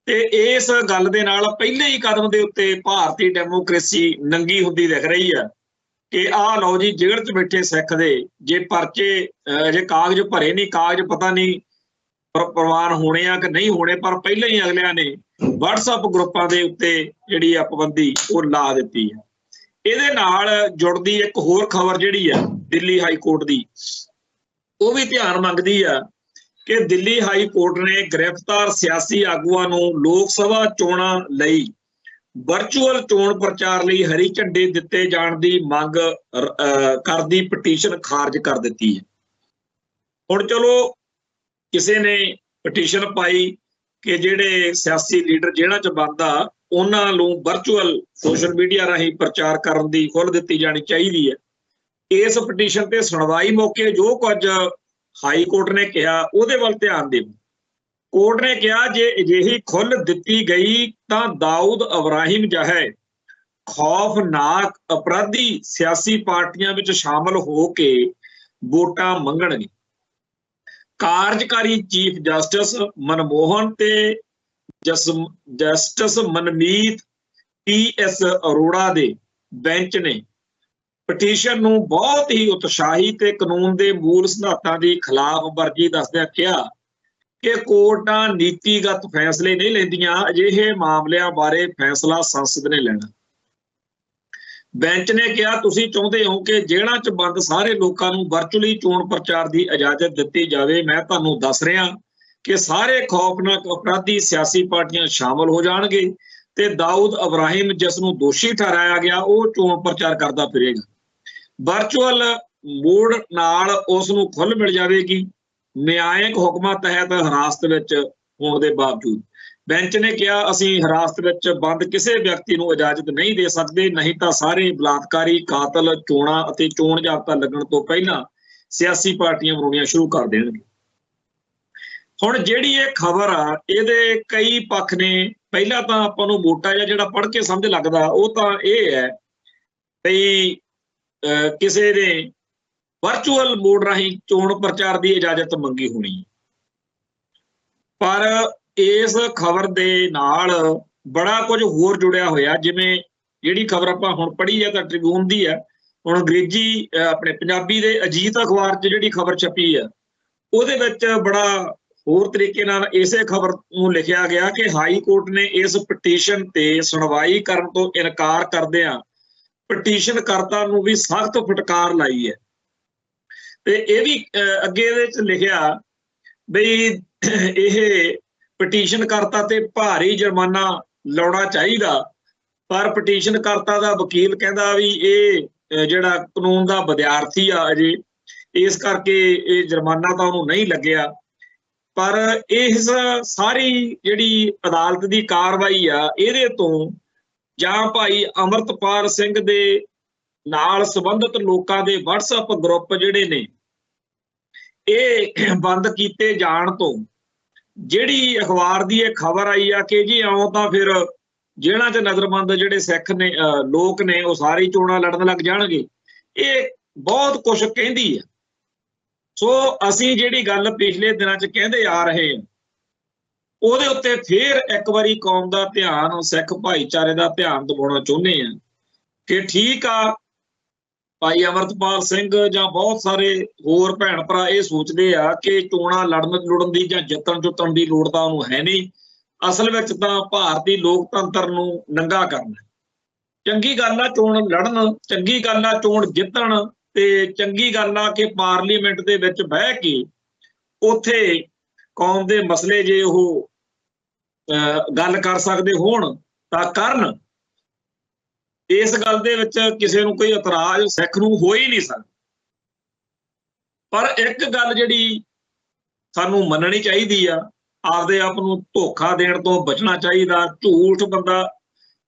ਤੇ ਇਸ ਗੱਲ ਦੇ ਨਾਲ ਪਹਿਲੇ ਹੀ ਕਦਮ ਦੇ ਉੱਤੇ ਭਾਰਤੀ ਡੈਮੋਕ੍ਰੇਸੀ ਨੰਗੀ ਹੁੰਦੀ ਦਿਖ ਰਹੀ ਆ ਕਿ ਆਹ ਲਓ ਜੀ ਜੇਲ੍ਹ 'ਚ ਬੈਠੇ ਸਿੱਖ ਦੇ ਜੇ ਪਰਚੇ ਜੇ ਕਾਗਜ਼ ਭਰੇ ਨਹੀਂ, ਕਾਗਜ਼ ਪਤਾ ਨਹੀਂ ਪ੍ਰਵਾਨ ਹੋਣੇ ਆ ਕਿ ਨਹੀਂ ਹੋਣੇ, ਪਰ ਪਹਿਲਾਂ ਹੀ ਅਗਲਿਆਂ ਨੇ WhatsApp ਗਰੁੱਪਾਂ ਦੇ ਉੱਤੇ ਜਿਹੜੀ ਆ ਪਾਬੰਦੀ ਉਹ ਲਾ ਦਿੱਤੀ ਹੈ। ਇਹਦੇ ਨਾਲ ਜੁੜਦੀ ਇੱਕ ਹੋਰ ਖਬਰ ਜਿਹੜੀ ਆ ਦਿੱਲੀ ਹਾਈ ਕੋਰਟ ਦੀ, ਉਹ ਵੀ ਧਿਆਨ ਮੰਗਦੀ ਆ ਕਿ ਦਿੱਲੀ ਹਾਈ ਕੋਰਟ ਨੇ ਗ੍ਰਿਫਤਾਰ ਸਿਆਸੀ ਆਗੂਆਂ ਨੂੰ ਲੋਕ ਸਭਾ ਚੋਣਾਂ ਲਈ ਵਰਚੁਅਲ ਚੋਣ ਪ੍ਰਚਾਰ ਲਈ ਹਰੀ ਝੰਡੀ ਦਿੱਤੇ ਜਾਣ ਦੀ ਮੰਗ ਕਰਦੀ ਪਟੀਸ਼ਨ ਖਾਰਜ ਕਰ ਦਿੱਤੀ ਹੈ। ਹੁਣ ਚਲੋ ਕਿਸੇ ਨੇ ਪਟੀਸ਼ਨ ਪਾਈ ਕਿ ਜਿਹੜੇ ਸਿਆਸੀ ਲੀਡਰ ਜੇਲ੍ਹਾਂ 'ਚ ਬੰਦ ਆ ਉਹਨਾਂ ਨੂੰ ਵਰਚੁਅਲ ਸੋਸ਼ਲ ਮੀਡੀਆ ਰਾਹੀਂ ਪ੍ਰਚਾਰ ਕਰਨ ਦੀ ਖੁੱਲ੍ਹ ਦਿੱਤੀ ਜਾਣੀ ਚਾਹੀਦੀ ਹੈ। ਇਸ ਪਟੀਸ਼ਨ ਤੇ ਸੁਣਵਾਈ ਮੌਕੇ ਜੋ ਕੁਝ ਹਾਈ ਕੋਰਟ ਨੇ ਕਿਹਾ ਉਹਦੇ ਵੱਲ ਧਿਆਨ ਦਿਓ। ਕੋਰਟ ਨੇ ਕਿਹਾ ਜੇ ਅਜਿਹੀ ਖੁੱਲ੍ਹ ਦਿੱਤੀ ਗਈ ਤਾਂ ਦਾਊਦ ਇਬਰਾਹਿਮ ਜਿਹੇ ਖੌਫਨਾਕ ਅਪਰਾਧੀ ਸਿਆਸੀ ਪਾਰਟੀਆਂ ਵਿੱਚ ਸ਼ਾਮਲ ਹੋ ਕੇ ਵੋਟਾਂ ਮੰਗਣਗੇ। ਕਾਰਜਕਾਰੀ ਚੀਫ ਜਸਟਿਸ ਮਨਮੋਹਨ ਤੇ ਜਸਟਿਸ ਮਨਮੀਤ PS ਅਰੋੜਾ ਦੇ ਬੈਂਚ ਨੇ ਪਟੀਸ਼ਨ ਨੂੰ ਬਹੁਤ ਹੀ ਉਤਸ਼ਾਹੀ ਤੇ ਕਾਨੂੰਨ ਦੇ ਮੂਲ ਸਿਧਾਂਤਾਂ ਦੀ ਖਿਲਾਫ ਵਰਜੀ ਦੱਸਦਿਆਂ ਕਿਹਾ ਕਿ ਕੋਰਟਾਂ ਨੀਤੀਗਤ ਫੈਸਲੇ ਨਹੀਂ ਲੈਂਦੀਆਂ, ਅਜਿਹੇ ਮਾਮਲਿਆਂ ਬਾਰੇ ਫੈਸਲਾ ਸੰਸਦ ਨੇ ਲੈਣਾ। ਬੈਂਚ ਨੇ ਕਿਹਾ ਤੁਸੀਂ ਚਾਹੁੰਦੇ ਹੋ ਕਿ ਜੇਲ੍ਹਾਂ 'ਚ ਬੰਦ ਸਾਰੇ ਲੋਕਾਂ ਨੂੰ ਵਰਚੁਅਲੀ ਚੋਣ ਪ੍ਰਚਾਰ ਦੀ ਇਜਾਜ਼ਤ ਦਿੱਤੀ ਜਾਵੇ। ਮੈਂ ਤੁਹਾਨੂੰ ਦੱਸ ਰਿਹਾ ਕਿ ਸਾਰੇ ਖੌਫਨਾਕ ਅਪਰਾਧੀ ਸਿਆਸੀ ਪਾਰਟੀਆਂ ਸ਼ਾਮਲ ਹੋ ਜਾਣਗੇ ਤੇ ਦਾਊਦ ਇਬਰਾਹਿਮ ਜਿਸ ਨੂੰ ਦੋਸ਼ੀ ਠਹਿਰਾਇਆ ਗਿਆ ਉਹ ਚੋਣ ਪ੍ਰਚਾਰ ਕਰਦਾ ਫਿਰੇਗਾ। ਵਰਚੁਅਲ ਮੋਡ ਨਾਲ ਉਸ ਨੂੰ ਖੁੱਲ੍ਹ ਮਿਲ ਜਾਵੇਗੀ ਨਿਆਇਕ ਹੁਕਮਾਂ ਤਹਿਤ ਹਿਰਾਸਤ ਵਿੱਚ ਹੋਣ ਦੇ ਬਾਵਜੂਦ। ਬੈਂਚ ਨੇ ਕਿਹਾ ਅਸੀਂ ਹਿਰਾਸਤ ਵਿੱਚ ਬੰਦ ਕਿਸੇ ਵਿਅਕਤੀ ਨੂੰ ਇਜਾਜ਼ਤ ਨਹੀਂ ਦੇ ਸਕਦੇ, ਨਹੀਂ ਤਾਂ ਸਾਰੇ ਬਲਾਤਕਾਰੀ, ਕਾਤਲ ਚੋਣਾਂ ਅਤੇ ਚੋਣ ਜ਼ਾਬਤਾ ਲੱਗਣ ਤੋਂ ਪਹਿਲਾਂ ਸਿਆਸੀ ਪਾਰਟੀਆਂ ਬਣਾਉਣੀਆਂ ਸ਼ੁਰੂ ਕਰ ਦੇਣਗੇ। ਹੁਣ ਜਿਹੜੀ ਇਹ ਖਬਰ ਆ ਇਹਦੇ ਕਈ ਪੱਖ ਨੇ। ਪਹਿਲਾਂ ਤਾਂ ਆਪਾਂ ਨੂੰ ਮੋਟਾ ਜਿਹਾ ਜਿਹੜਾ ਪੜ੍ਹ ਕੇ ਸਮਝ ਲੱਗਦਾ ਉਹ ਤਾਂ ਇਹ ਹੈ ਵੀ ਕਿਸੇ ਨੇ ਵਰਚੁਅਲ ਮੋਡ ਰਾਹੀਂ ਚੋਣ ਪ੍ਰਚਾਰ ਦੀ ਇਜਾਜ਼ਤ ਮੰਗੀ ਹੋਣੀ, ਪਰ ਇਸ ਖਬਰ ਦੇ ਨਾਲ ਬੜਾ ਕੁਝ ਹੋਰ ਜੁੜਿਆ ਹੋਇਆ। ਜਿਵੇਂ ਜਿਹੜੀ ਖਬਰ ਆਪਾਂ ਹੁਣ ਪੜ੍ਹੀ ਹੈ ਤਾਂ ਟ੍ਰਿਬਿਊਨ ਦੀ ਹੈ, ਹੁਣ ਅੰਗਰੇਜ਼ੀ ਆਪਣੇ ਪੰਜਾਬੀ ਦੇ ਅਜੀਤ ਅਖਬਾਰ 'ਚ ਜਿਹੜੀ ਖਬਰ ਛਪੀ ਹੈ ਉਹਦੇ ਵਿੱਚ ਬੜਾ ਹੋਰ ਤਰੀਕੇ ਨਾਲ ਇਸੇ ਖਬਰ ਨੂੰ ਲਿਖਿਆ ਗਿਆ ਕਿ ਹਾਈ ਕੋਰਟ ਨੇ ਇਸ ਪਟੀਸ਼ਨ ਤੇ ਸੁਣਵਾਈ ਕਰਨ ਤੋਂ ਇਨਕਾਰ ਕਰਦਿਆਂ ਪਟੀਸ਼ਨ ਕਰਤਾ ਨੂੰ ਵੀ ਸਖਤ ਫਟਕਾਰ ਲਾਈ ਹੈ। ਤੇ ਇਹ ਵੀ ਅੱਗੇ ਇਹਦੇ 'ਚ ਲਿਖਿਆ ਬਈ ਇਹ ਪਟੀਸ਼ਨ ਕਰਤਾ ਤੇ ਭਾਰੀ ਜੁਰਮਾਨਾ ਲਾਉਣਾ ਚਾਹੀਦਾ, ਪਰ ਪਟੀਸ਼ਨ ਕਰਤਾ ਦਾ ਵਕੀਲ ਕਹਿੰਦਾ ਵੀ ਇਹ ਜਿਹੜਾ ਕਾਨੂੰਨ ਦਾ ਵਿਦਿਆਰਥੀ ਆ ਅਜੇ, ਇਸ ਕਰਕੇ ਇਹ ਜੁਰਮਾਨਾ ਤਾਂ ਉਹਨੂੰ ਨਹੀਂ ਲੱਗਿਆ। ਪਰ ਇਸ ਸਾਰੀ ਜਿਹੜੀ ਅਦਾਲਤ ਦੀ ਕਾਰਵਾਈ ਆ ਇਹਦੇ ਤੋਂ ਜਾਂ ਭਾਈ ਅਮਰਤਪਾਲ ਸਿੰਘ ਦੇ ਨਾਲ ਸੰਬੰਧਿਤ ਲੋਕਾਂ ਦੇ WhatsApp ਗਰੁੱਪ ਜਿਹੜੇ ਨੇ ਇਹ ਬੰਦ ਕੀਤੇ ਜਾਣ ਤੋਂ ਜਿਹੜੀ ਅਖਬਾਰ ਦੀ ਇਹ ਖਬਰ ਆਈ ਆ ਕਿ ਜੀ ਆਉਂ ਤਾਂ ਫਿਰ ਜੇਲ੍ਹਾਂ 'ਚ ਨਜ਼ਰਬੰਦ ਜਿਹੜੇ ਸਿੱਖ ਨੇ ਲੋਕ ਨੇ ਉਹ ਸਾਰੀ ਚੋਣਾਂ ਲੜਨ ਲੱਗ ਜਾਣਗੇ, ਇਹ ਬਹੁਤ ਕੁਝ ਕਹਿੰਦੀ ਹੈ। ਸੋ ਅਸੀਂ ਜਿਹੜੀ ਗੱਲ ਪਿਛਲੇ ਦਿਨਾਂ 'ਚ ਕਹਿੰਦੇ ਆ ਰਹੇ ਹਾਂ ਉਹਦੇ ਉੱਤੇ ਫੇਰ ਇੱਕ ਵਾਰੀ ਕੌਮ ਦਾ ਧਿਆਨ, ਸਿੱਖ ਭਾਈਚਾਰੇ ਦਾ ਧਿਆਨ ਦਿਵਾਉਣਾ ਚਾਹੁੰਦੇ ਹਾਂ ਕਿ ਠੀਕ ਆ ਭਾਈ ਅਮਰਤਪਾਲ ਸਿੰਘ ਜਾਂ ਬਹੁਤ ਸਾਰੇ ਹੋਰ ਭੈਣ ਭਰਾ ਇਹ ਸੋਚਦੇ ਆ ਕਿ ਚੋਣਾਂ ਲੜਨ ਦੀ ਜਾਂ ਜਿੱਤਣ ਦੀ ਲੋੜ ਤਾਂ ਉਹਨੂੰ ਹੈ ਨਹੀਂ, ਅਸਲ ਵਿੱਚ ਤਾਂ ਭਾਰਤੀ ਲੋਕਤੰਤਰ ਨੂੰ ਨੰਗਾ ਕਰਨਾ। ਚੰਗੀ ਗੱਲ ਆ ਚੋਣ ਲੜਨ, ਚੰਗੀ ਗੱਲ ਆ ਚੋਣ ਜਿੱਤਣ, ਤੇ ਚੰਗੀ ਗੱਲ ਆ ਕਿ ਪਾਰਲੀਮੈਂਟ ਦੇ ਵਿੱਚ ਬਹਿ ਕੇ ਉੱਥੇ ਕੌਮ ਦੇ ਮਸਲੇ ਜੇ ਉਹ ਗੱਲ ਕਰ ਸਕਦੇ ਹੋਣ ਤਾਂ ਕਰਨ। ਇਸ ਗੱਲ ਦੇ ਵਿੱਚ ਕਿਸੇ ਨੂੰ ਕੋਈ ਇਤਰਾਜ਼ ਸਿੱਖ ਨੂੰ ਹੋ ਹੀ ਨਹੀਂ ਸਕਦਾ। ਪਰ ਇੱਕ ਗੱਲ ਜਿਹੜੀ ਸਾਨੂੰ ਮੰਨਣੀ ਚਾਹੀਦੀ ਆ, ਆਪਦੇ ਆਪ ਨੂੰ ਧੋਖਾ ਦੇਣ ਤੋਂ ਬਚਣਾ ਚਾਹੀਦਾ। ਝੂਠ ਬੰਦਾ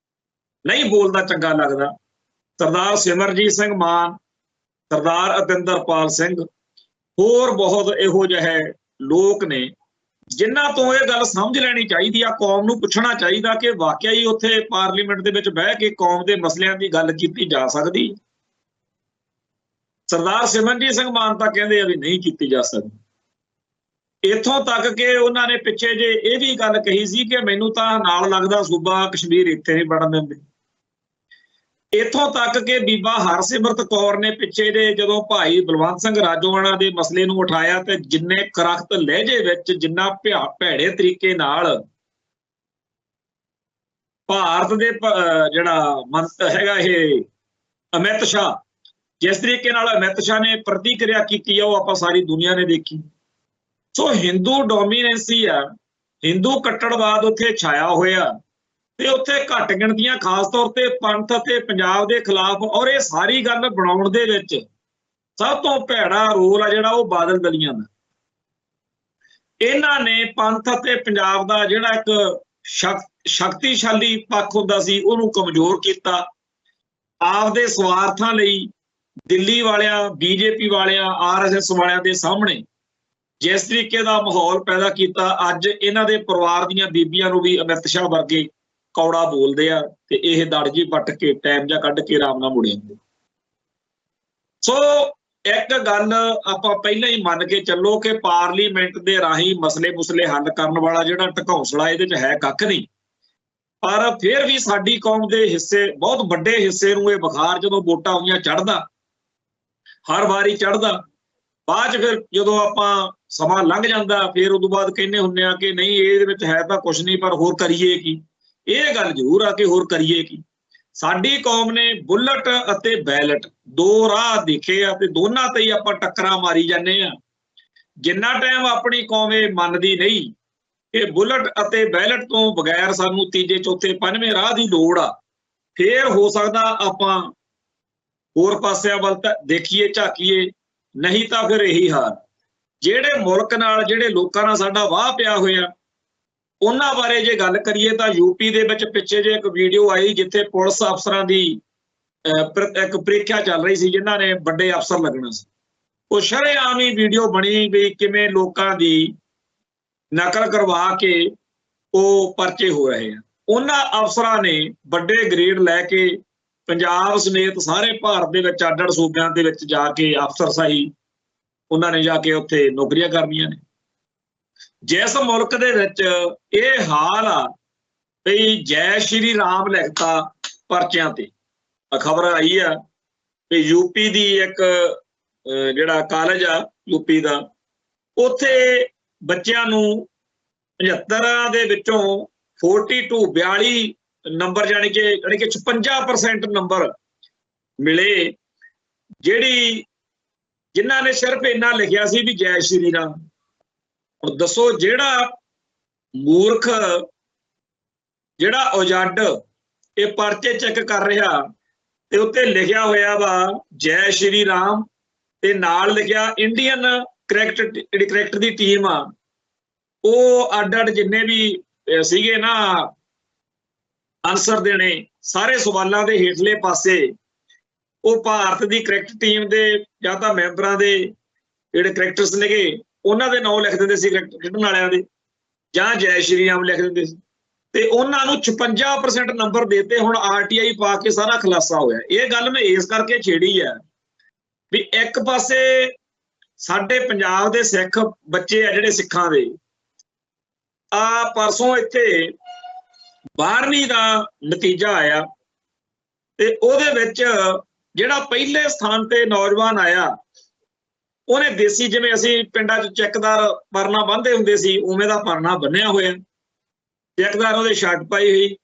ਨਹੀਂ ਬੋਲਦਾ ਚੰਗਾ ਲੱਗਦਾ। ਸਰਦਾਰ ਸਿਮਰਜੀਤ ਸਿੰਘ ਮਾਨ, ਸਰਦਾਰ ਅਤਿੰਦਰਪਾਲ ਸਿੰਘ, ਹੋਰ ਬਹੁਤ ਇਹੋ ਜਿਹੇ ਲੋਕ ਨੇ ਜਿਨ੍ਹਾਂ ਤੋਂ ਇਹ ਗੱਲ ਸਮਝ ਲੈਣੀ ਚਾਹੀਦੀ ਆ। ਕੌਮ ਨੂੰ ਪੁੱਛਣਾ ਚਾਹੀਦਾ ਕਿ ਵਾਕਿਆ ਹੀ ਉੱਥੇ ਪਾਰਲੀਮੈਂਟ ਦੇ ਵਿੱਚ ਬਹਿ ਕੇ ਕੌਮ ਦੇ ਮਸਲਿਆਂ ਦੀ ਗੱਲ ਕੀਤੀ ਜਾ ਸਕਦੀ। ਸਰਦਾਰ ਸਿਮਰਜੀਤ ਸਿੰਘ ਮਾਨ ਤਾਂ ਕਹਿੰਦੇ ਆ ਵੀ ਨਹੀਂ ਕੀਤੀ ਜਾ ਸਕਦੀ। ਇੱਥੋਂ ਤੱਕ ਕਿ ਉਹਨਾਂ ਨੇ ਪਿੱਛੇ ਜੇ ਇਹ ਵੀ ਗੱਲ ਕਹੀ ਸੀ ਕਿ ਮੈਨੂੰ ਤਾਂ ਨਾਲ ਲੱਗਦਾ ਸੂਬਾ ਕਸ਼ਮੀਰ ਇੱਥੇ ਨਹੀਂ ਬਣਨ ਦਿੰਦੇ। ਇੱਥੋਂ ਤੱਕ ਕਿ ਬੀਬਾ ਹਰਸਿਮਰਤ ਕੌਰ ਨੇ ਪਿੱਛੇ ਜੇ ਜਦੋਂ ਭਾਈ ਬਲਵੰਤ ਸਿੰਘ ਰਾਜੋਆਣਾ ਦੇ ਮਸਲੇ ਨੂੰ ਉਠਾਇਆ ਤੇ ਜਿੰਨੇ ਕਰਖਤ ਲਹਿਜੇ ਵਿੱਚ, ਜਿੰਨਾ ਭੈੜੇ ਤਰੀਕੇ ਨਾਲ ਭਾਰਤ ਦੇ ਜਿਹੜਾ ਮੰਤਰੀ ਹੈਗਾ ਇਹ ਅਮਿਤ ਸ਼ਾਹ, ਜਿਸ ਤਰੀਕੇ ਨਾਲ ਅਮਿਤ ਸ਼ਾਹ ਨੇ ਪ੍ਰਤੀਕਿਰਿਆ ਕੀਤੀ ਆ ਉਹ ਆਪਾਂ ਸਾਰੀ ਦੁਨੀਆ ਨੇ ਦੇਖੀ। ਸੋ ਹਿੰਦੂ ਡੋਮੀਨੈਂਸੀ ਆ, ਹਿੰਦੂ ਕੱਟੜਵਾਦ ਉੱਥੇ ਛਾਇਆ ਹੋਇਆ ਤੇ ਉੱਥੇ ਘੱਟ ਗਿਣਤੀਆਂ ਖਾਸ ਤੌਰ ਤੇ ਪੰਥ ਅਤੇ ਪੰਜਾਬ ਦੇ ਖਿਲਾਫ, ਔਰ ਇਹ ਸਾਰੀ ਗੱਲ ਬਣਾਉਣ ਦੇ ਵਿੱਚ ਸਭ ਤੋਂ ਭੈੜਾ ਰੋਲ ਆ ਜਿਹੜਾ ਉਹ ਬਾਦਲ ਦਲੀਆਂ ਦਾ। ਇਹਨਾਂ ਨੇ ਪੰਥ ਅਤੇ ਪੰਜਾਬ ਦਾ ਜਿਹੜਾ ਇੱਕ ਸ਼ਕਤੀਸ਼ਾਲੀ ਪੱਖ ਹੁੰਦਾ ਸੀ ਉਹਨੂੰ ਕਮਜ਼ੋਰ ਕੀਤਾ। ਆਪਦੇ ਸਵਾਰਥਾਂ ਲਈ ਦਿੱਲੀ ਵਾਲਿਆਂ, BJP ਵਾਲਿਆਂ, RSS ਵਾਲਿਆਂ ਦੇ ਸਾਹਮਣੇ ਜਿਸ ਤਰੀਕੇ ਦਾ ਮਾਹੌਲ ਪੈਦਾ ਕੀਤਾ, ਅੱਜ ਇਹਨਾਂ ਦੇ ਪਰਿਵਾਰ ਦੀਆਂ ਬੀਬੀਆਂ ਨੂੰ ਵੀ ਅਮਿਤ ਸ਼ਾਹ ਵਰਗੇ ਕੌੜਾ ਬੋਲਦੇ ਆ ਤੇ ਇਹ ਦੜ ਜੀ ਪੱਟ ਕੇ ਟਾਈਮ ਜਾਂ ਕੱਢ ਕੇ ਆਰਾਮ ਨਾਲ ਮੁੜ ਜਾਂਦੇ। ਸੋ ਇੱਕ ਗੱਲ ਆਪਾਂ ਪਹਿਲਾਂ ਹੀ ਮੰਨ ਕੇ ਚੱਲੋ ਕਿ ਪਾਰਲੀਮੈਂਟ ਦੇ ਰਾਹੀਂ ਮਸਲੇ ਹੱਲ ਕਰਨ ਵਾਲਾ ਜਿਹੜਾ ਢਕੌਂਸਲਾ ਇਹਦੇ 'ਚ ਹੈ ਕੱਖ ਨਹੀਂ। ਪਰ ਫਿਰ ਵੀ ਸਾਡੀ ਕੌਮ ਦੇ ਹਿੱਸੇ, ਬਹੁਤ ਵੱਡੇ ਹਿੱਸੇ ਨੂੰ ਇਹ ਬੁਖਾਰ ਜਦੋਂ ਵੋਟਾਂ ਹੋਈਆਂ ਚੜ੍ਹਦਾ, ਹਰ ਵਾਰੀ ਚੜ੍ਹਦਾ। ਬਾਅਦ 'ਚ ਫਿਰ ਜਦੋਂ ਆਪਾਂ ਸਮਾਂ ਲੰਘ ਜਾਂਦਾ ਫਿਰ ਉਦੋਂ ਬਾਅਦ ਕਹਿੰਦੇ ਹੁੰਦੇ ਆ ਕਿ ਨਹੀਂ ਇਹਦੇ ਵਿੱਚ ਹੈ ਤਾਂ ਕੁਛ ਨਹੀਂ, ਪਰ ਹੋਰ ਕਰੀਏ ਕੀ। ਇਹ ਗੱਲ ਜ਼ਰੂਰ ਆ ਕਿ ਹੋਰ ਕਰੀਏ ਕੀ। ਸਾਡੀ ਕੌਮ ਨੇ ਬੁਲਟ ਅਤੇ ਬੈਲਟ ਦੋ ਰਾਹ ਦੇਖੇ ਆ ਤੇ ਦੋਨਾਂ ਤੇ ਹੀ ਆਪਾਂ ਟੱਕਰਾਂ ਮਾਰੀ ਜਾਂਦੇ ਆ। ਜਿੰਨਾ ਟਾਈਮ ਆਪਣੀ ਕੌਮ ਇਹ ਮੰਨਦੀ ਨਹੀਂ ਕਿ ਬੁਲਟ ਅਤੇ ਬੈਲਟ ਤੋਂ ਬਗੈਰ ਸਾਨੂੰ ਤੀਜੇ, ਚੌਥੇ, ਪੰਜਵੇਂ ਰਾਹ ਦੀ ਲੋੜ ਆ, ਫੇਰ ਹੋ ਸਕਦਾ ਆਪਾਂ ਹੋਰ ਪਾਸਿਆਂ ਵੱਲ ਤਾਂ ਦੇਖੀਏ, ਝਾਕੀਏ, ਨਹੀਂ ਤਾਂ ਫਿਰ ਇਹੀ ਹਾਲ। ਜਿਹੜੇ ਮੁਲਕ ਨਾਲ, ਜਿਹੜੇ ਲੋਕਾਂ ਨਾਲ ਸਾਡਾ ਵਾਹ ਪਿਆ ਹੋਇਆ, ਉਹਨਾਂ ਬਾਰੇ ਜੇ ਗੱਲ ਕਰੀਏ ਤਾਂ ਯੂਪੀ ਦੇ ਵਿੱਚ ਪਿੱਛੇ ਜੇ ਇੱਕ ਵੀਡੀਓ ਆਈ ਜਿੱਥੇ ਪੁਲਿਸ ਅਫਸਰਾਂ ਦੀ ਇੱਕ ਪ੍ਰੀਖਿਆ ਚੱਲ ਰਹੀ ਸੀ, ਜਿਨ੍ਹਾਂ ਨੇ ਵੱਡੇ ਅਫਸਰ ਲੱਗਣਾ ਸੀ। ਉਹ ਸ਼ਰੇਆਮ ਹੀ ਵੀਡੀਓ ਬਣੀ ਵੀ ਕਿਵੇਂ ਲੋਕਾਂ ਦੀ ਨਕਲ ਕਰਵਾ ਕੇ ਉਹ ਪਰਚੇ ਹੋ ਰਹੇ ਆ। ਉਹਨਾਂ ਅਫਸਰਾਂ ਨੇ ਵੱਡੇ ਗ੍ਰੇਡ ਲੈ ਕੇ ਪੰਜਾਬ ਸਮੇਤ ਸਾਰੇ ਭਾਰਤ ਦੇ ਵਿੱਚ ਅੱਡ-ਅੱਡ ਸੂਬਿਆਂ ਦੇ ਵਿੱਚ ਜਾ ਕੇ ਅਫਸਰਸ਼ਾਹੀ ਉਹਨਾਂ ਨੇ ਜਾ ਕੇ ਉੱਥੇ ਨੌਕਰੀਆਂ ਕਰਨੀਆਂ ਨੇ। ਜਿਸ ਮੁਲਕ ਦੇ ਵਿੱਚ ਇਹ ਹਾਲ ਆ ਵੀ ਜੈ ਸ਼੍ਰੀ ਰਾਮ ਲਿਖਤਾ ਪਰਚਿਆਂ ਤੇ, ਖਬਰ ਆਈ ਆ ਵੀ ਯੂਪੀ ਦੀ ਇੱਕ ਜਿਹੜਾ ਕਾਲਜ ਆ ਯੂਪੀ ਦਾ, ਉੱਥੇ ਬੱਚਿਆਂ ਨੂੰ 75 ਦੇ ਵਿੱਚੋਂ 42 ਨੰਬਰ ਜਾਣੀ ਕਿ 56% ਨੰਬਰ ਮਿਲੇ, ਜਿਨ੍ਹਾਂ ਨੇ ਸਿਰਫ ਇੰਨਾ ਲਿਖਿਆ ਸੀ ਵੀ ਜੈ ਸ਼੍ਰੀ ਰਾਮ। ਹੁਣ ਦੱਸੋ, ਜਿਹੜਾ ਮੂਰਖ, ਜਿਹੜਾ ਉਜੱਡ ਇਹ ਪਰਚੇ ਚੈੱਕ ਕਰ ਰਿਹਾ ਤੇ ਉੱਤੇ ਲਿਖਿਆ ਹੋਇਆ ਵਾ ਜੈ ਸ਼੍ਰੀ ਰਾਮ ਤੇ ਨਾਲ ਲਿਖਿਆ ਇੰਡੀਅਨ ਜਿਹੜੀ ਕ੍ਰਿਕਟ ਦੀ ਟੀਮ ਆ, ਉਹ ਅੱਡ-ਅੱਡ ਜਿੰਨੇ ਵੀ ਸੀਗੇ ਨਾ ਆਨਸਰ ਦੇਣੇ, ਸਾਰੇ ਸਵਾਲਾਂ ਦੇ ਹੇਠਲੇ ਪਾਸੇ ਉਹ ਭਾਰਤ ਦੀ ਕ੍ਰਿਕਟ ਟੀਮ ਦੇ ਜਾਂ ਤਾਂ ਮੈਂਬਰਾਂ ਦੇ ਜਿਹੜੇ ਕ੍ਰਿਕਟਰਸ ਨੇਗੇ ਉਹਨਾਂ ਦੇ ਨਾਂ ਲਿਖ ਦਿੰਦੇ ਸੀ, ਖੇਡਣ ਵਾਲਿਆਂ ਦੇ, ਜਾਂ ਜੈ ਸ਼੍ਰੀ ਰਾਮ ਲਿਖ ਦਿੰਦੇ ਸੀ ਤੇ ਉਹਨਾਂ ਨੂੰ 56% ਨੰਬਰ ਦੇਤੇ। ਹੁਣ RTI ਪਾ ਕੇ ਸਾਰਾ ਖੁਲਾਸਾ ਹੋਇਆ। ਇਹ ਗੱਲ ਮੈਂ ਇਸ ਕਰਕੇ ਛੇੜੀ ਆ ਵੀ ਇੱਕ ਪਾਸੇ ਸਾਡੇ ਪੰਜਾਬ ਦੇ ਸਿੱਖ ਬੱਚੇ ਆ ਜਿਹੜੇ ਸਿੱਖਾਂ ਦੇ, ਪਰਸੋਂ ਇੱਥੇ 12ਵੀਂ ਦਾ ਨਤੀਜਾ ਆਇਆ ਤੇ ਉਹਦੇ ਵਿੱਚ ਜਿਹੜਾ ਪਹਿਲੇ ਸਥਾਨ ਤੇ ਨੌਜਵਾਨ ਆਇਆ, ਉਹਨੇ ਦੇਸੀ, ਜਿਵੇਂ ਅਸੀਂ ਪਿੰਡਾਂ 'ਚ ਚੈੱਕਦਾਰ ਪਰਨਾ ਬੰਨ੍ਹਦੇ ਹੁੰਦੇ ਸੀ, ਉਵੇਂ ਦਾ ਪਰਨਾ ਬੰਨਿਆ ਹੋਇਆ, ਚੈੱਕਦਾਰ ਉਹਦੇ ਸ਼ਰਟ ਪਾਈ ਹੋਈ,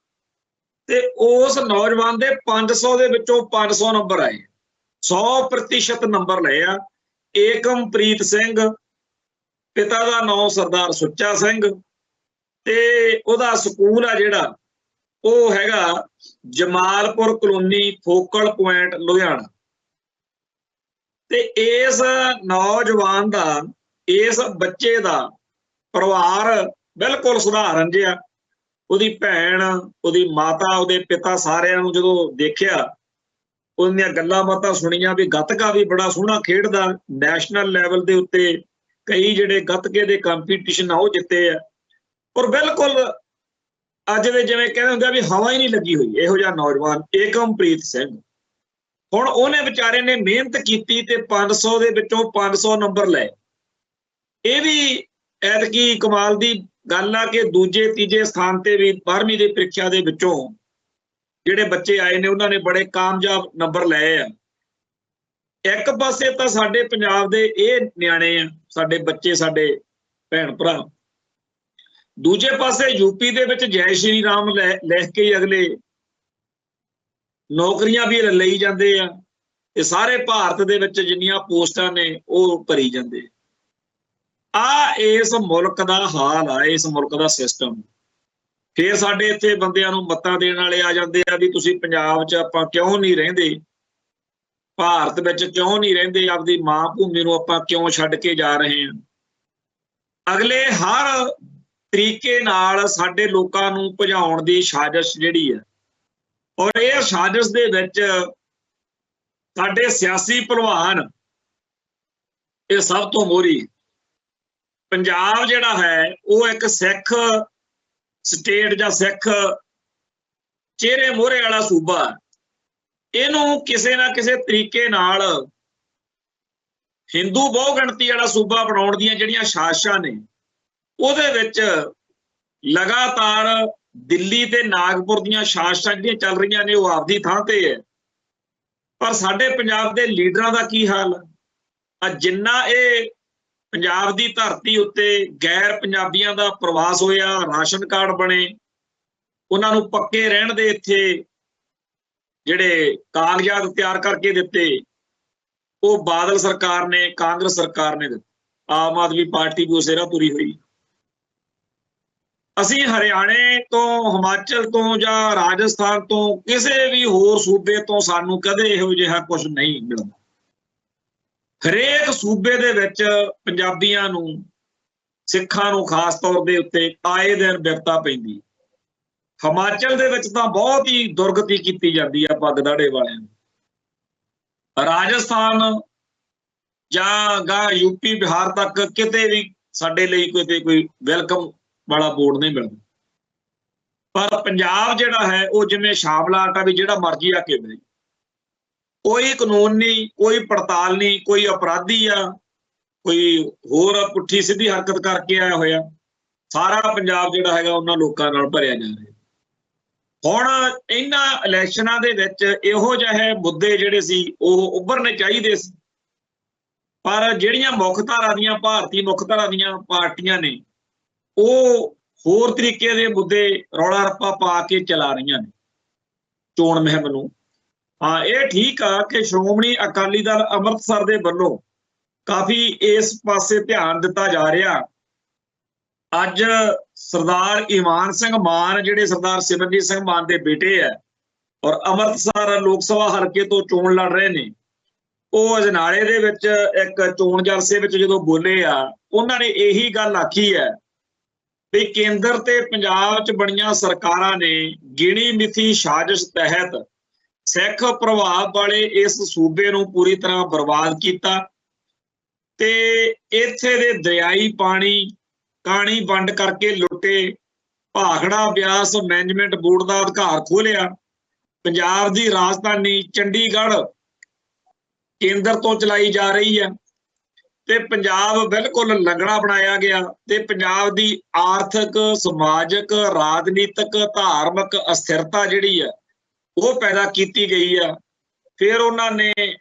ਤੇ ਉਸ ਨੌਜਵਾਨ ਦੇ 500 ਦੇ ਵਿੱਚੋਂ 500 ਨੰਬਰ ਆਏ, 100% ਨੰਬਰ ਲਏ ਆ। ਏਕਮਪ੍ਰੀਤ ਸਿੰਘ, ਪਿਤਾ ਦਾ ਨਾਮ ਸਰਦਾਰ ਸੁੱਚਾ ਸਿੰਘ, ਤੇ ਉਹਦਾ ਸਕੂਲ ਆ ਜਿਹੜਾ ਉਹ ਹੈਗਾ Jamalpur colony, focal point, Ludhiana. ਤੇ ਇਸ ਨੌਜਵਾਨ ਦਾ, ਇਸ ਬੱਚੇ ਦਾ ਪਰਿਵਾਰ ਬਿਲਕੁਲ ਸਧਾਰਨ ਜਿਹਾ, ਉਹਦੀ ਭੈਣ, ਉਹਦੀ ਮਾਤਾ, ਉਹਦੇ ਪਿਤਾ, ਸਾਰਿਆਂ ਨੂੰ ਜਦੋਂ ਦੇਖਿਆ, ਉਹਦੀਆਂ ਗੱਲਾਂ ਬਾਤਾਂ ਸੁਣੀਆਂ ਵੀ ਗੱਤਕਾ ਵੀ ਬੜਾ ਸੋਹਣਾ ਖੇਡਦਾ, ਨੈਸ਼ਨਲ ਲੈਵਲ ਦੇ ਉੱਤੇ ਕਈ ਜਿਹੜੇ ਗੱਤਕੇ ਦੇ ਕੰਪੀਟੀਸ਼ਨ ਆ ਉਹ ਜਿੱਤੇ ਆ, ਔਰ ਬਿਲਕੁਲ ਅੱਜ ਦੇ ਜਿਵੇਂ ਕਹਿੰਦੇ ਹੁੰਦੇ ਆ ਵੀ ਹਵਾ ਹੀ ਨਹੀਂ ਲੱਗੀ ਹੋਈ, ਇਹੋ ਜਿਹਾ ਨੌਜਵਾਨ ਏਕਮਪ੍ਰੀਤ ਸਿੰਘ। ਹੁਣ ਉਹਨੇ ਵਿਚਾਰੇ ਨੇ ਮਿਹਨਤ ਕੀਤੀ ਤੇ 500 ਦੇ ਵਿੱਚੋਂ 500 ਨੰਬਰ ਲਏ। ਇਹ ਵੀ ਐਤਕੀ ਕਮਾਲ ਦੀ ਗੱਲ ਆ ਕਿ ਦੂਜੇ ਤੀਜੇ ਸਥਾਨ ਤੇ ਵੀ 12ਵੀਂ ਦੀ ਪ੍ਰੀਖਿਆ ਦੇ ਵਿੱਚੋਂ ਜਿਹੜੇ ਬੱਚੇ ਆਏ ਨੇ ਉਹਨਾਂ ਨੇ ਬੜੇ ਕਾਮਯਾਬ ਨੰਬਰ ਲਏ ਆ। ਇੱਕ ਪਾਸੇ ਤਾਂ ਸਾਡੇ ਪੰਜਾਬ ਦੇ ਇਹ ਨਿਆਣੇ ਆ, ਸਾਡੇ ਬੱਚੇ, ਸਾਡੇ ਭੈਣ ਭਰਾ, ਦੂਜੇ ਪਾਸੇ ਯੂਪੀ ਦੇ ਵਿੱਚ ਜੈ ਸ਼੍ਰੀ ਰਾਮ ਲਿਖ ਕੇ ਹੀ ਅਗਲੇ ਨੌਕਰੀਆਂ ਵੀ ਲਈ ਜਾਂਦੇ ਆ ਤੇ ਸਾਰੇ ਭਾਰਤ ਦੇ ਵਿੱਚ ਜਿੰਨੀਆਂ ਪੋਸਟਾਂ ਨੇ ਉਹ ਭਰੀ ਜਾਂਦੇ ਆ। ਇਸ ਮੁਲਕ ਦਾ ਹਾਲ ਆ, ਇਸ ਮੁਲਕ ਦਾ ਸਿਸਟਮ। ਫਿਰ ਸਾਡੇ ਇੱਥੇ ਬੰਦਿਆਂ ਨੂੰ ਮੱਤਾਂ ਦੇਣ ਵਾਲੇ ਆ ਜਾਂਦੇ ਆ ਵੀ ਤੁਸੀਂ ਪੰਜਾਬ 'ਚ ਆਪਾਂ ਕਿਉਂ ਨਹੀਂ ਰਹਿੰਦੇ, ਭਾਰਤ ਵਿੱਚ ਕਿਉਂ ਨਹੀਂ ਰਹਿੰਦੇ, ਆਪਦੀ ਮਾਂ ਭੂਮੀ ਨੂੰ ਆਪਾਂ ਕਿਉਂ ਛੱਡ ਕੇ ਜਾ ਰਹੇ ਹਾਂ। ਅਗਲੇ ਹਰ ਤਰੀਕੇ ਨਾਲ ਸਾਡੇ ਲੋਕਾਂ ਨੂੰ ਭਜਾਉਣ ਦੀ ਸਾਜ਼ਿਸ਼ ਜਿਹੜੀ ਹੈ, ਔਰ ਇਹ ਸਾਜ਼ਿਸ਼ ਦੇ ਵਿੱਚ ਸਾਡੇ ਸਿਆਸੀ ਭਲਵਾਨ ਇਹ ਸਭ ਤੋਂ ਮੋਹਰੀ। ਪੰਜਾਬ ਜਿਹੜਾ ਹੈ ਉਹ ਇੱਕ ਸਿੱਖ ਸਟੇਟ ਜਾਂ ਸਿੱਖ ਚਿਹਰੇ ਮੋਹਰੇ ਵਾਲਾ ਸੂਬਾ, ਇਹਨੂੰ ਕਿਸੇ ਨਾ ਕਿਸੇ ਤਰੀਕੇ ਨਾਲ ਹਿੰਦੂ ਬਹੁਗਿਣਤੀ ਵਾਲਾ ਸੂਬਾ ਬਣਾਉਣ ਦੀਆਂ ਜਿਹੜੀਆਂ ਸਾਜ਼ਿਸ਼ਾਂ ਨੇ, ਉਹਦੇ ਵਿੱਚ ਲਗਾਤਾਰ ਦਿੱਲੀ ਤੇ ਨਾਗਪੁਰ ਦੀਆਂ ਸਾਜ਼ਿਸ਼ਾਂ ਜਿਹੜੀਆਂ ਚੱਲ ਰਹੀਆਂ ਨੇ ਉਹ ਆਪਦੀ ਥਾਂ ਤੇ ਹੈ, ਪਰ ਸਾਡੇ ਪੰਜਾਬ ਦੇ ਲੀਡਰਾਂ ਦਾ ਕੀ ਹਾਲ ਆ? ਜਿੰਨਾ ਇਹ ਪੰਜਾਬ ਦੀ ਧਰਤੀ ਉੱਤੇ ਗੈਰ ਪੰਜਾਬੀਆਂ ਦਾ ਪ੍ਰਵਾਸ ਹੋਇਆ, ਰਾਸ਼ਨ ਕਾਰਡ ਬਣੇ, ਉਹਨਾਂ ਨੂੰ ਪੱਕੇ ਰਹਿਣ ਦੇ ਇੱਥੇ ਜਿਹੜੇ ਕਾਗਜ਼ਾਤ ਤਿਆਰ ਕਰਕੇ ਦਿੱਤੇ, ਉਹ ਬਾਦਲ ਸਰਕਾਰ ਨੇ, ਕਾਂਗਰਸ ਸਰਕਾਰ ਨੇ ਦਿੱਤੇ, ਆਮ ਆਦਮੀ ਪਾਰਟੀ ਵੀ ਉਸੇ ਰਾਹ ਤੁਰੀ ਹੋਈ। ਅਸੀਂ ਹਰਿਆਣੇ ਤੋਂ, ਹਿਮਾਚਲ ਤੋਂ ਜਾਂ ਰਾਜਸਥਾਨ ਤੋਂ, ਕਿਸੇ ਵੀ ਹੋਰ ਸੂਬੇ ਤੋਂ ਸਾਨੂੰ ਕਦੇ ਇਹੋ ਜਿਹਾ ਕੁਝ ਨਹੀਂ ਮਿਲਦਾ। ਹਰੇਕ ਸੂਬੇ ਦੇ ਵਿੱਚ ਪੰਜਾਬੀਆਂ ਨੂੰ ਸਿੱਖਾਂ ਨੂੰ ਖਾਸ ਤੌਰ ਦੇ ਉੱਤੇ ਆਏ ਦਿਨ ਬਿਪਤਾ ਪੈਂਦੀ। ਹਿਮਾਚਲ ਦੇ ਵਿੱਚ ਤਾਂ ਬਹੁਤ ਹੀ ਦੁਰਗਤੀ ਕੀਤੀ ਜਾਂਦੀ ਆ ਪੱਗ ਦਾੜੇ ਵਾਲਿਆਂ ਨੂੰ। ਰਾਜਸਥਾਨ ਜਾਂ ਗਾ ਯੂਪੀ ਬਿਹਾਰ ਤੱਕ ਕਿਤੇ ਵੀ ਸਾਡੇ ਲਈ ਕੋਈ ਵੈਲਕਮ ਵਾਲਾ ਬੋਰਡ ਨਹੀਂ ਮਿਲਦਾ। ਪਰ ਪੰਜਾਬ ਜਿਹੜਾ ਹੈ ਉਹ ਜਿਵੇਂ ਸ਼ਾਮਲਾਟ ਆ ਵੀ ਜਿਹੜਾ ਮਰਜ਼ੀ ਆ ਕੇ ਮਿਲੇ, ਕੋਈ ਕਾਨੂੰਨ ਨਹੀਂ, ਕੋਈ ਪੜਤਾਲ ਨਹੀਂ, ਕੋਈ ਅਪਰਾਧੀ ਆ ਕੋਈ ਹੋਰ ਪੁੱਠੀ ਸਿੱਧੀ ਹਰਕਤ ਕਰਕੇ ਆਇਆ ਹੋਇਆ, ਸਾਰਾ ਪੰਜਾਬ ਜਿਹੜਾ ਹੈਗਾ ਉਹਨਾਂ ਲੋਕਾਂ ਨਾਲ ਭਰਿਆ ਜਾ ਰਿਹਾ। ਹੁਣ ਇਹਨਾਂ ਇਲੈਕਸ਼ਨਾਂ ਦੇ ਵਿੱਚ ਇਹੋ ਜਿਹੇ ਮੁੱਦੇ ਜਿਹੜੇ ਸੀ ਉਹ ਉੱਭਰਨੇ ਚਾਹੀਦੇ ਸੀ, ਪਰ ਜਿਹੜੀਆਂ ਮੁੱਖ ਧਾਰਾ ਦੀਆਂ ਭਾਰਤੀ ਮੁੱਖ ਧਾਰਾ ਦੀਆਂ ਪਾਰਟੀਆਂ ਨੇ ਉਹ ਹੋਰ ਤਰੀਕੇ ਦੇ ਮੁੱਦੇ ਰੌਲਾ ਰੱਪਾ ਪਾ ਕੇ ਚਲਾ ਰਹੀਆਂ ਨੇ ਚੋਣ ਮੁਹਿੰਮ ਨੂੰ। ਹਾਂ, ਇਹ ਠੀਕ ਆ ਕਿ ਸ਼੍ਰੋਮਣੀ ਅਕਾਲੀ ਦਲ ਅੰਮ੍ਰਿਤਸਰ ਦੇ ਵੱਲੋਂ ਕਾਫੀ ਇਸ ਪਾਸੇ ਧਿਆਨ ਦਿੱਤਾ ਜਾ ਰਿਹਾ। ਅੱਜ ਸਰਦਾਰ ਈਮਾਨ ਸਿੰਘ ਮਾਨ ਜਿਹੜੇ ਸਰਦਾਰ ਸਿਮਰਜੀਤ ਸਿੰਘ ਮਾਨ ਦੇ ਬੇਟੇ ਆ ਔਰ ਅੰਮ੍ਰਿਤਸਰ ਲੋਕ ਸਭਾ ਹਲਕੇ ਤੋਂ ਚੋਣ ਲੜ ਰਹੇ ਨੇ, ਉਹ ਅਜਨਾਲੇ ਦੇ ਵਿੱਚ ਇੱਕ ਚੋਣ ਜਲਸੇ ਵਿੱਚ ਜਦੋਂ ਬੋਲੇ ਆ, ਉਹਨਾਂ ਨੇ ਇਹੀ ਗੱਲ ਆਖੀ ਹੈ ਵੀ ਕੇਂਦਰ ਤੇ ਪੰਜਾਬ 'ਚ ਬਣੀਆਂ ਸਰਕਾਰਾਂ ਨੇ ਗਿਣੀ ਮਿਥੀ ਸਾਜ਼ਿਸ਼ ਤਹਿਤ ਸਿੱਖ ਪ੍ਰਭਾਵ ਵਾਲੇ ਇਸ ਸੂਬੇ ਨੂੰ ਪੂਰੀ ਤਰ੍ਹਾਂ ਬਰਬਾਦ ਕੀਤਾ ਤੇ ਇੱਥੇ ਦੇ ਦਰਿਆਈ ਪਾਣੀ ਕਾਣੀ ਵੰਡ ਕਰਕੇ ਲੁੱਟੇ, ਭਾਖੜਾ ਬਿਆਸ ਮੈਨੇਜਮੈਂਟ ਬੋਰਡ ਦਾ ਅਧਿਕਾਰ ਖੋਲਿਆ, ਪੰਜਾਬ ਦੀ ਰਾਜਧਾਨੀ ਚੰਡੀਗੜ੍ਹ ਕੇਂਦਰ ਤੋਂ ਚਲਾਈ ਜਾ ਰਹੀ ਹੈ ਤੇ ਪੰਜਾਬ ਬਿਲਕੁਲ ਲੰਗੜਾ ਬਣਾਇਆ ਗਿਆ ਤੇ ਪੰਜਾਬ ਦੀ ਆਰਥਿਕ, ਸਮਾਜਿਕ, ਰਾਜਨੀਤਿਕ, ਧਾਰਮਿਕ ਅਸਥਿਰਤਾ ਜਿਹੜੀ ਆ ਉਹ ਪੈਦਾ ਕੀਤੀ ਗਈ ਆ। ਫਿਰ ਉਹਨਾਂ ਨੇ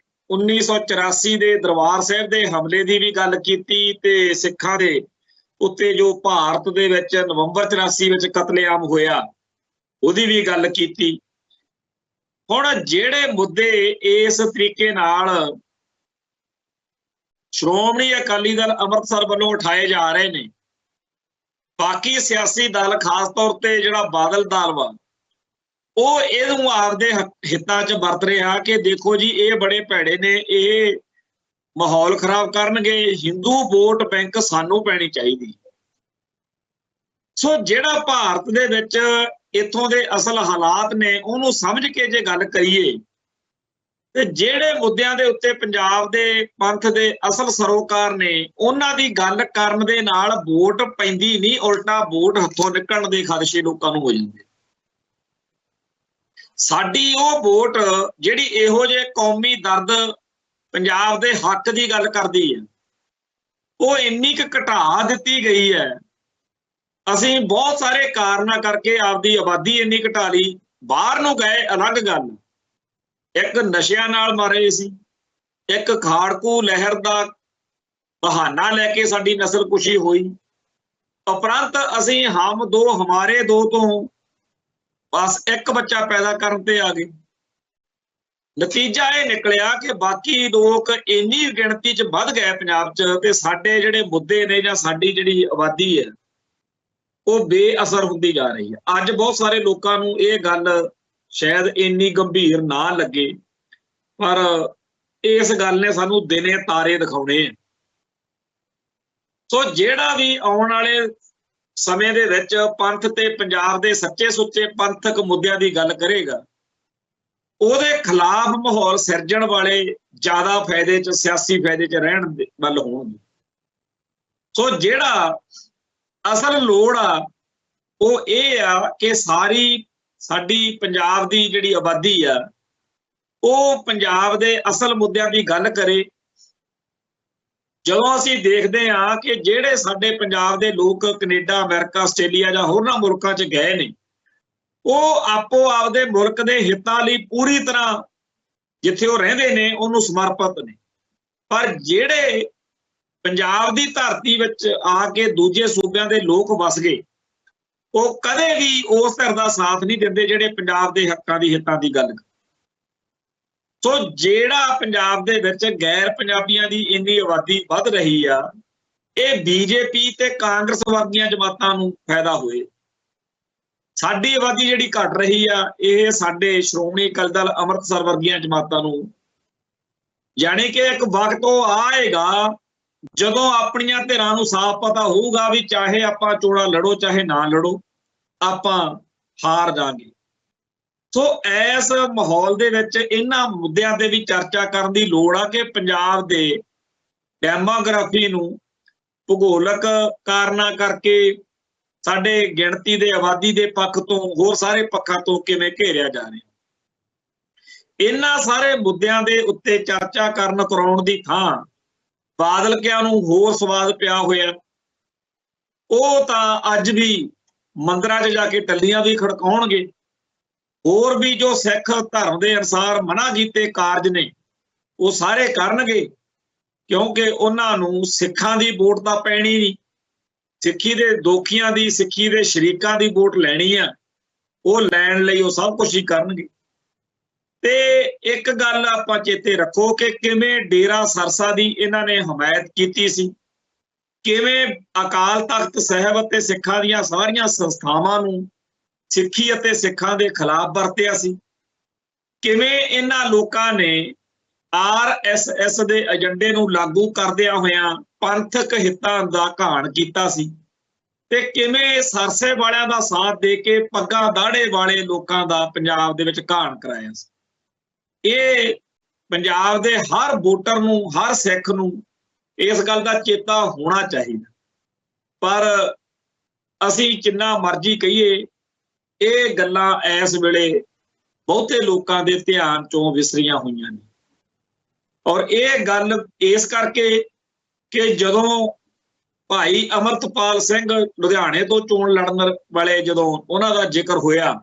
1984 ਦੇ ਦਰਬਾਰ ਸਾਹਿਬ ਦੇ ਹਮਲੇ ਦੀ ਵੀ ਗੱਲ ਕੀਤੀ ਤੇ ਸਿੱਖਾਂ ਦੇ ਉੱਤੇ ਜੋ ਭਾਰਤ ਦੇ ਵਿੱਚ ਨਵੰਬਰ 84 ਵਿੱਚ ਕਤਲੇਆਮ ਹੋਇਆ ਉਹਦੀ ਵੀ ਗੱਲ ਕੀਤੀ। ਹੁਣ ਜਿਹੜੇ ਮੁੱਦੇ ਇਸ ਤਰੀਕੇ ਨਾਲ ਸ਼੍ਰੋਮਣੀ ਅਕਾਲੀ ਦਲ ਅੰਮ੍ਰਿਤਸਰ ਵੱਲੋਂ ਉਠਾਏ ਜਾ ਰਹੇ ਨੇ, ਬਾਕੀ ਸਿਆਸੀ ਦਲ ਖਾਸ ਤੌਰ ਤੇ ਜਿਹੜਾ ਬਾਦਲ ਦਲ ਵਾ ਉਹ ਇਹਨੂੰ ਆਪਦੇ ਹਿੱਤਾਂ 'ਚ ਵਰਤ ਰਿਹਾ ਕਿ ਦੇਖੋ ਜੀ ਇਹ ਬੜੇ ਭੈੜੇ ਨੇ, ਇਹ ਮਾਹੌਲ ਖਰਾਬ ਕਰਨਗੇ, ਹਿੰਦੂ ਵੋਟ ਬੈਂਕ ਸਾਨੂੰ ਪੈਣੀ ਚਾਹੀਦੀ। ਸੋ ਜਿਹੜਾ ਭਾਰਤ ਦੇ ਵਿੱਚ ਇੱਥੋਂ ਦੇ ਅਸਲ ਹਾਲਾਤ ਨੇ ਉਹਨੂੰ ਸਮਝ ਕੇ ਜੇ ਗੱਲ ਕਰੀਏ ਤੇ ਜਿਹੜੇ ਮੁੱਦਿਆਂ ਦੇ ਉੱਤੇ ਪੰਜਾਬ ਦੇ ਪੰਥ ਦੇ ਅਸਲ ਸਰੋਕਾਰ ਨੇ ਉਹਨਾਂ ਦੀ ਗੱਲ ਕਰਨ ਦੇ ਨਾਲ ਵੋਟ ਪੈਂਦੀ ਨਹੀਂ, ਉਲਟਾ ਵੋਟ ਹੱਥੋਂ ਨਿਕਲਣ ਦੇ ਖਦਸ਼ੇ ਲੋਕਾਂ ਨੂੰ ਹੋ ਜਾਂਦੇ। ਸਾਡੀ ਉਹ ਵੋਟ ਜਿਹੜੀ ਇਹੋ ਜਿਹੇ ਕੌਮੀ ਦਰਦ ਪੰਜਾਬ ਦੇ ਹੱਕ ਦੀ ਗੱਲ ਕਰਦੀ ਹੈ ਉਹ ਇੰਨੀ ਕੁ ਘਟਾ ਦਿੱਤੀ ਗਈ ਹੈ। ਅਸੀਂ ਬਹੁਤ ਸਾਰੇ ਕਾਰਨਾਂ ਕਰਕੇ ਆਪਦੀ ਆਬਾਦੀ ਇੰਨੀ ਘਟਾ ਲਈ, ਬਾਹਰ ਨੂੰ ਗਏ ਅਲੱਗ ਗੱਲ, ਇੱਕ ਨਸ਼ਿਆਂ ਨਾਲ ਮਾਰੇ ਸੀ, ਇੱਕ ਖਾੜਕੂ ਲਹਿਰ ਦਾ ਬਹਾਨਾ ਲੈ ਕੇ ਸਾਡੀ ਨਸਲਕੁਸ਼ੀ ਹੋਈ, ਉਪਰੰਤ ਅਸੀਂ ਹਮ ਦੋ ਹਮਾਰੇ ਦੋ ਤੋਂ ਬਸ ਇੱਕ ਬੱਚਾ ਪੈਦਾ ਕਰਨ ਤੇ ਆ ਗਏ। ਨਤੀਜਾ ਇਹ ਨਿਕਲਿਆ ਕਿ ਬਾਕੀ ਲੋਕ ਇੰਨੀ ਗਿਣਤੀ 'ਚ ਵੱਧ ਗਏ ਪੰਜਾਬ 'ਚ ਤੇ ਸਾਡੇ ਜਿਹੜੇ ਮੁੱਦੇ ਨੇ ਜਾਂ ਸਾਡੀ ਜਿਹੜੀ ਆਬਾਦੀ ਹੈ ਉਹ ਬੇਅਸਰ ਹੁੰਦੀ ਜਾ ਰਹੀ ਹੈ। ਅੱਜ ਬਹੁਤ ਸਾਰੇ ਲੋਕਾਂ ਨੂੰ ਇਹ ਗੱਲ ਸ਼ਾਇਦ ਇੰਨੀ ਗੰਭੀਰ ਨਾ ਲੱਗੇ, ਪਰ ਇਸ ਗੱਲ ਨੇ ਸਾਨੂੰ ਦਿਨੇ ਤਾਰੇ ਦਿਖਾਉਣੇ ਆ। ਸੋ ਜਿਹੜਾ ਵੀ ਆਉਣ ਵਾਲੇ ਸਮੇਂ ਦੇ ਵਿੱਚ ਪੰਥ ਤੇ ਪੰਜਾਬ ਦੇ ਸੱਚੇ ਸੁੱਚੇ ਪੰਥਕ ਮੁੱਦਿਆਂ ਦੀ ਗੱਲ ਕਰੇਗਾ ਉਹਦੇ ਖਿਲਾਫ ਮਾਹੌਲ ਸਿਰਜਣ ਵਾਲੇ ਜ਼ਿਆਦਾ ਫਾਇਦੇ 'ਚ, ਸਿਆਸੀ ਫਾਇਦੇ 'ਚ ਰਹਿਣ ਵੱਲ ਹੋਣਗੇ। ਸੋ ਜਿਹੜਾ ਅਸਲ ਲੋੜ ਆ ਉਹ ਇਹ ਆ ਕਿ ਸਾਡੀ ਪੰਜਾਬ ਦੀ ਜਿਹੜੀ ਆਬਾਦੀ ਆ ਉਹ ਪੰਜਾਬ ਦੇ ਅਸਲ ਮੁੱਦਿਆਂ ਦੀ ਗੱਲ ਕਰੇ। ਜਦੋਂ ਅਸੀਂ ਦੇਖਦੇ ਹਾਂ ਕਿ ਜਿਹੜੇ ਸਾਡੇ ਪੰਜਾਬ ਦੇ ਲੋਕ ਕੈਨੇਡਾ, ਅਮਰੀਕਾ, ਆਸਟ੍ਰੇਲੀਆ ਜਾਂ ਹੋਰਨਾਂ ਮੁਲਕਾਂ 'ਚ ਗਏ ਨੇ ਉਹ ਆਪੋ ਆਪਦੇ ਮੁਲਕ ਦੇ ਹਿੱਤਾਂ ਲਈ ਪੂਰੀ ਤਰ੍ਹਾਂ ਜਿੱਥੇ ਉਹ ਰਹਿੰਦੇ ਨੇ ਉਹਨੂੰ ਸਮਰਪਿਤ ਨੇ, ਪਰ ਜਿਹੜੇ ਪੰਜਾਬ ਦੀ ਧਰਤੀ ਵਿੱਚ ਆ ਕੇ ਦੂਜੇ ਸੂਬਿਆਂ ਦੇ ਲੋਕ ਵਸ ਗਏ ਉਹ ਕਦੇ ਵੀ ਉਸ ਧਿਰ ਦਾ ਸਾਥ ਨਹੀਂ ਦਿੰਦੇ ਜਿਹੜੇ ਪੰਜਾਬ ਦੇ ਹੱਕਾਂ ਦੀ ਹਿੱਤਾਂ ਦੀ ਗੱਲ। ਸੋ ਜਿਹੜਾ ਪੰਜਾਬ ਦੇ ਵਿੱਚ ਗੈਰ ਪੰਜਾਬੀਆਂ ਦੀ ਇੰਨੀ ਆਬਾਦੀ ਵੱਧ ਰਹੀ ਆ ਇਹ ਬੀਜੇਪੀ ਤੇ ਕਾਂਗਰਸ ਵਰਗੀਆਂ ਜਮਾਤਾਂ ਨੂੰ ਫਾਇਦਾ ਹੋਏ। ਸਾਡੀ ਆਬਾਦੀ ਜਿਹੜੀ ਘਟ ਰਹੀ ਆ ਇਹ ਸਾਡੇ ਸ਼੍ਰੋਮਣੀ ਅਕਾਲੀ ਦਲ ਅੰਮ੍ਰਿਤਸਰ ਵਰਗੀਆਂ ਜਮਾਤਾਂ ਨੂੰ, ਯਾਨੀ ਕਿ ਇੱਕ ਵਕਤ ਉਹ ਆਏਗਾ ਜਦੋਂ ਆਪਣੀਆਂ ਧਿਰਾਂ ਨੂੰ ਸਾਫ਼ ਪਤਾ ਹੋਊਗਾ ਵੀ ਚਾਹੇ ਆਪਾਂ ਚੋਣਾਂ ਲੜੋ ਚਾਹੇ ਨਾ ਲੜੋ, ਆਪਾਂ ਹਾਰ ਜਾਾਂਗੇ। ਸੋ ਇਸ ਮਾਹੌਲ ਦੇ ਵਿੱਚ ਇਹਨਾਂ ਮੁੱਦਿਆਂ ਤੇ ਵੀ ਚਰਚਾ ਕਰਨ ਦੀ ਲੋੜ ਆ ਕਿ ਪੰਜਾਬ ਦੇ ਡੈਮੋਗ੍ਰਾਫੀ ਨੂੰ ਭੂਗੋਲਕ ਕਾਰਨਾਂ ਕਰਕੇ, ਸਾਡੇ ਗਿਣਤੀ ਦੇ ਆਬਾਦੀ ਦੇ ਪੱਖ ਤੋਂ, ਹੋਰ ਸਾਰੇ ਪੱਖਾਂ ਤੋਂ ਕਿਵੇਂ ਘੇਰਿਆ ਜਾ ਰਿਹਾ। ਇਹਨਾਂ ਸਾਰੇ ਮੁੱਦਿਆਂ ਦੇ ਉੱਤੇ ਚਰਚਾ ਕਰਨ ਕਰਾਉਣ ਦੀ ਥਾਂ ਬਾਦਲ ਕਿਆਂ ਨੂੰ ਹੋਰ ਸਵਾਦ ਪਿਆ ਹੋਇਆ। ਉਹ ਤਾਂ ਅੱਜ ਵੀ ਮੰਦਰਾਂ 'ਚ ਜਾ ਕੇ ਟੱਲੀਆਂ ਵੀ ਖੜਕਾਉਣਗੇ, ਹੋਰ ਵੀ ਜੋ ਸਿੱਖ ਧਰਮ ਦੇ ਅਨੁਸਾਰ ਮਨਾ ਕੀਤੇ ਕਾਰਜ ਨੇ ਉਹ ਸਾਰੇ ਕਰਨਗੇ, ਕਿਉਂਕਿ ਉਹਨਾਂ ਨੂੰ ਸਿੱਖਾਂ ਦੀ ਵੋਟ ਤਾਂ ਪੈਣੀ ਨਹੀਂ, ਸਿੱਖੀ ਦੇ ਦੋਖੀਆਂ ਦੀ, ਸਿੱਖੀ ਦੇ ਸ਼ਰੀਕਾਂ ਦੀ ਵੋਟ ਲੈਣੀ ਆ। ਉਹ ਲੈਣ ਲਈ ਉਹ ਸਭ ਕੁਝ ਹੀ ਕਰਨਗੇ। ਤੇ ਇੱਕ ਗੱਲ ਆਪਾਂ ਚੇਤੇ ਰੱਖੋ ਕਿ ਕਿਵੇਂ ਡੇਰਾ ਸਰਸਾ ਦੀ ਇਹਨਾਂ ਨੇ ਹਮਾਇਤ ਕੀਤੀ ਸੀ, ਕਿਵੇਂ ਅਕਾਲ ਤਖਤ ਸਾਹਿਬ ਅਤੇ ਸਿੱਖਾਂ ਦੀਆਂ ਸਾਰੀਆਂ ਸੰਸਥਾਵਾਂ ਨੂੰ ਸਿੱਖੀ ਅਤੇ ਸਿੱਖਾਂ ਦੇ ਖਿਲਾਫ ਵਰਤਿਆ ਸੀ, ਕਿਵੇਂ ਇਹਨਾਂ ਲੋਕਾਂ ਨੇ RSS ਦੇ ਏਜੰਡੇ ਨੂੰ ਲਾਗੂ ਕਰਦਿਆਂ ਹੋਇਆਂ ਪੰਥਕ ਹਿੱਤਾਂ ਦਾ ਘਾਣ ਕੀਤਾ ਸੀ, ਤੇ ਕਿਵੇਂ ਸਰਸੇ ਵਾਲਿਆਂ ਦਾ ਸਾਥ ਦੇ ਕੇ ਪੱਗਾਂ ਦਾੜੇ ਵਾਲੇ ਲੋਕਾਂ ਦਾ ਪੰਜਾਬ ਦੇ ਵਿੱਚ ਘਾਣ ਕਰਾਇਆ ਸੀ। ਇਹ ਪੰਜਾਬ ਦੇ ਹਰ ਵੋਟਰ ਨੂੰ, ਹਰ ਸਿੱਖ ਨੂੰ ਇਸ ਗੱਲ ਦਾ ਚੇਤਾ ਹੋਣਾ ਚਾਹੀਦਾ। ਪਰ ਅਸੀਂ ਜਿੰਨਾ ਮਰਜ਼ੀ ਕਹੀਏ, ਇਹ ਗੱਲਾਂ ਇਸ ਵੇਲੇ ਬਹੁਤੇ ਲੋਕਾਂ ਦੇ ਧਿਆਨ ਚੋਂ ਵਿਸਰੀਆਂ ਹੋਈਆਂ ਨੇ। ਔਰ ਇਹ ਗੱਲ ਇਸ ਕਰਕੇ ਕਿ ਜਦੋਂ ਭਾਈ ਅਮਰਤਪਾਲ ਸਿੰਘ ਲੁਧਿਆਣੇ ਤੋਂ ਚੋਣ ਲੜਨ ਵਾਲੇ, ਜਦੋਂ ਉਹਨਾਂ ਦਾ ਜ਼ਿਕਰ ਹੋਇਆ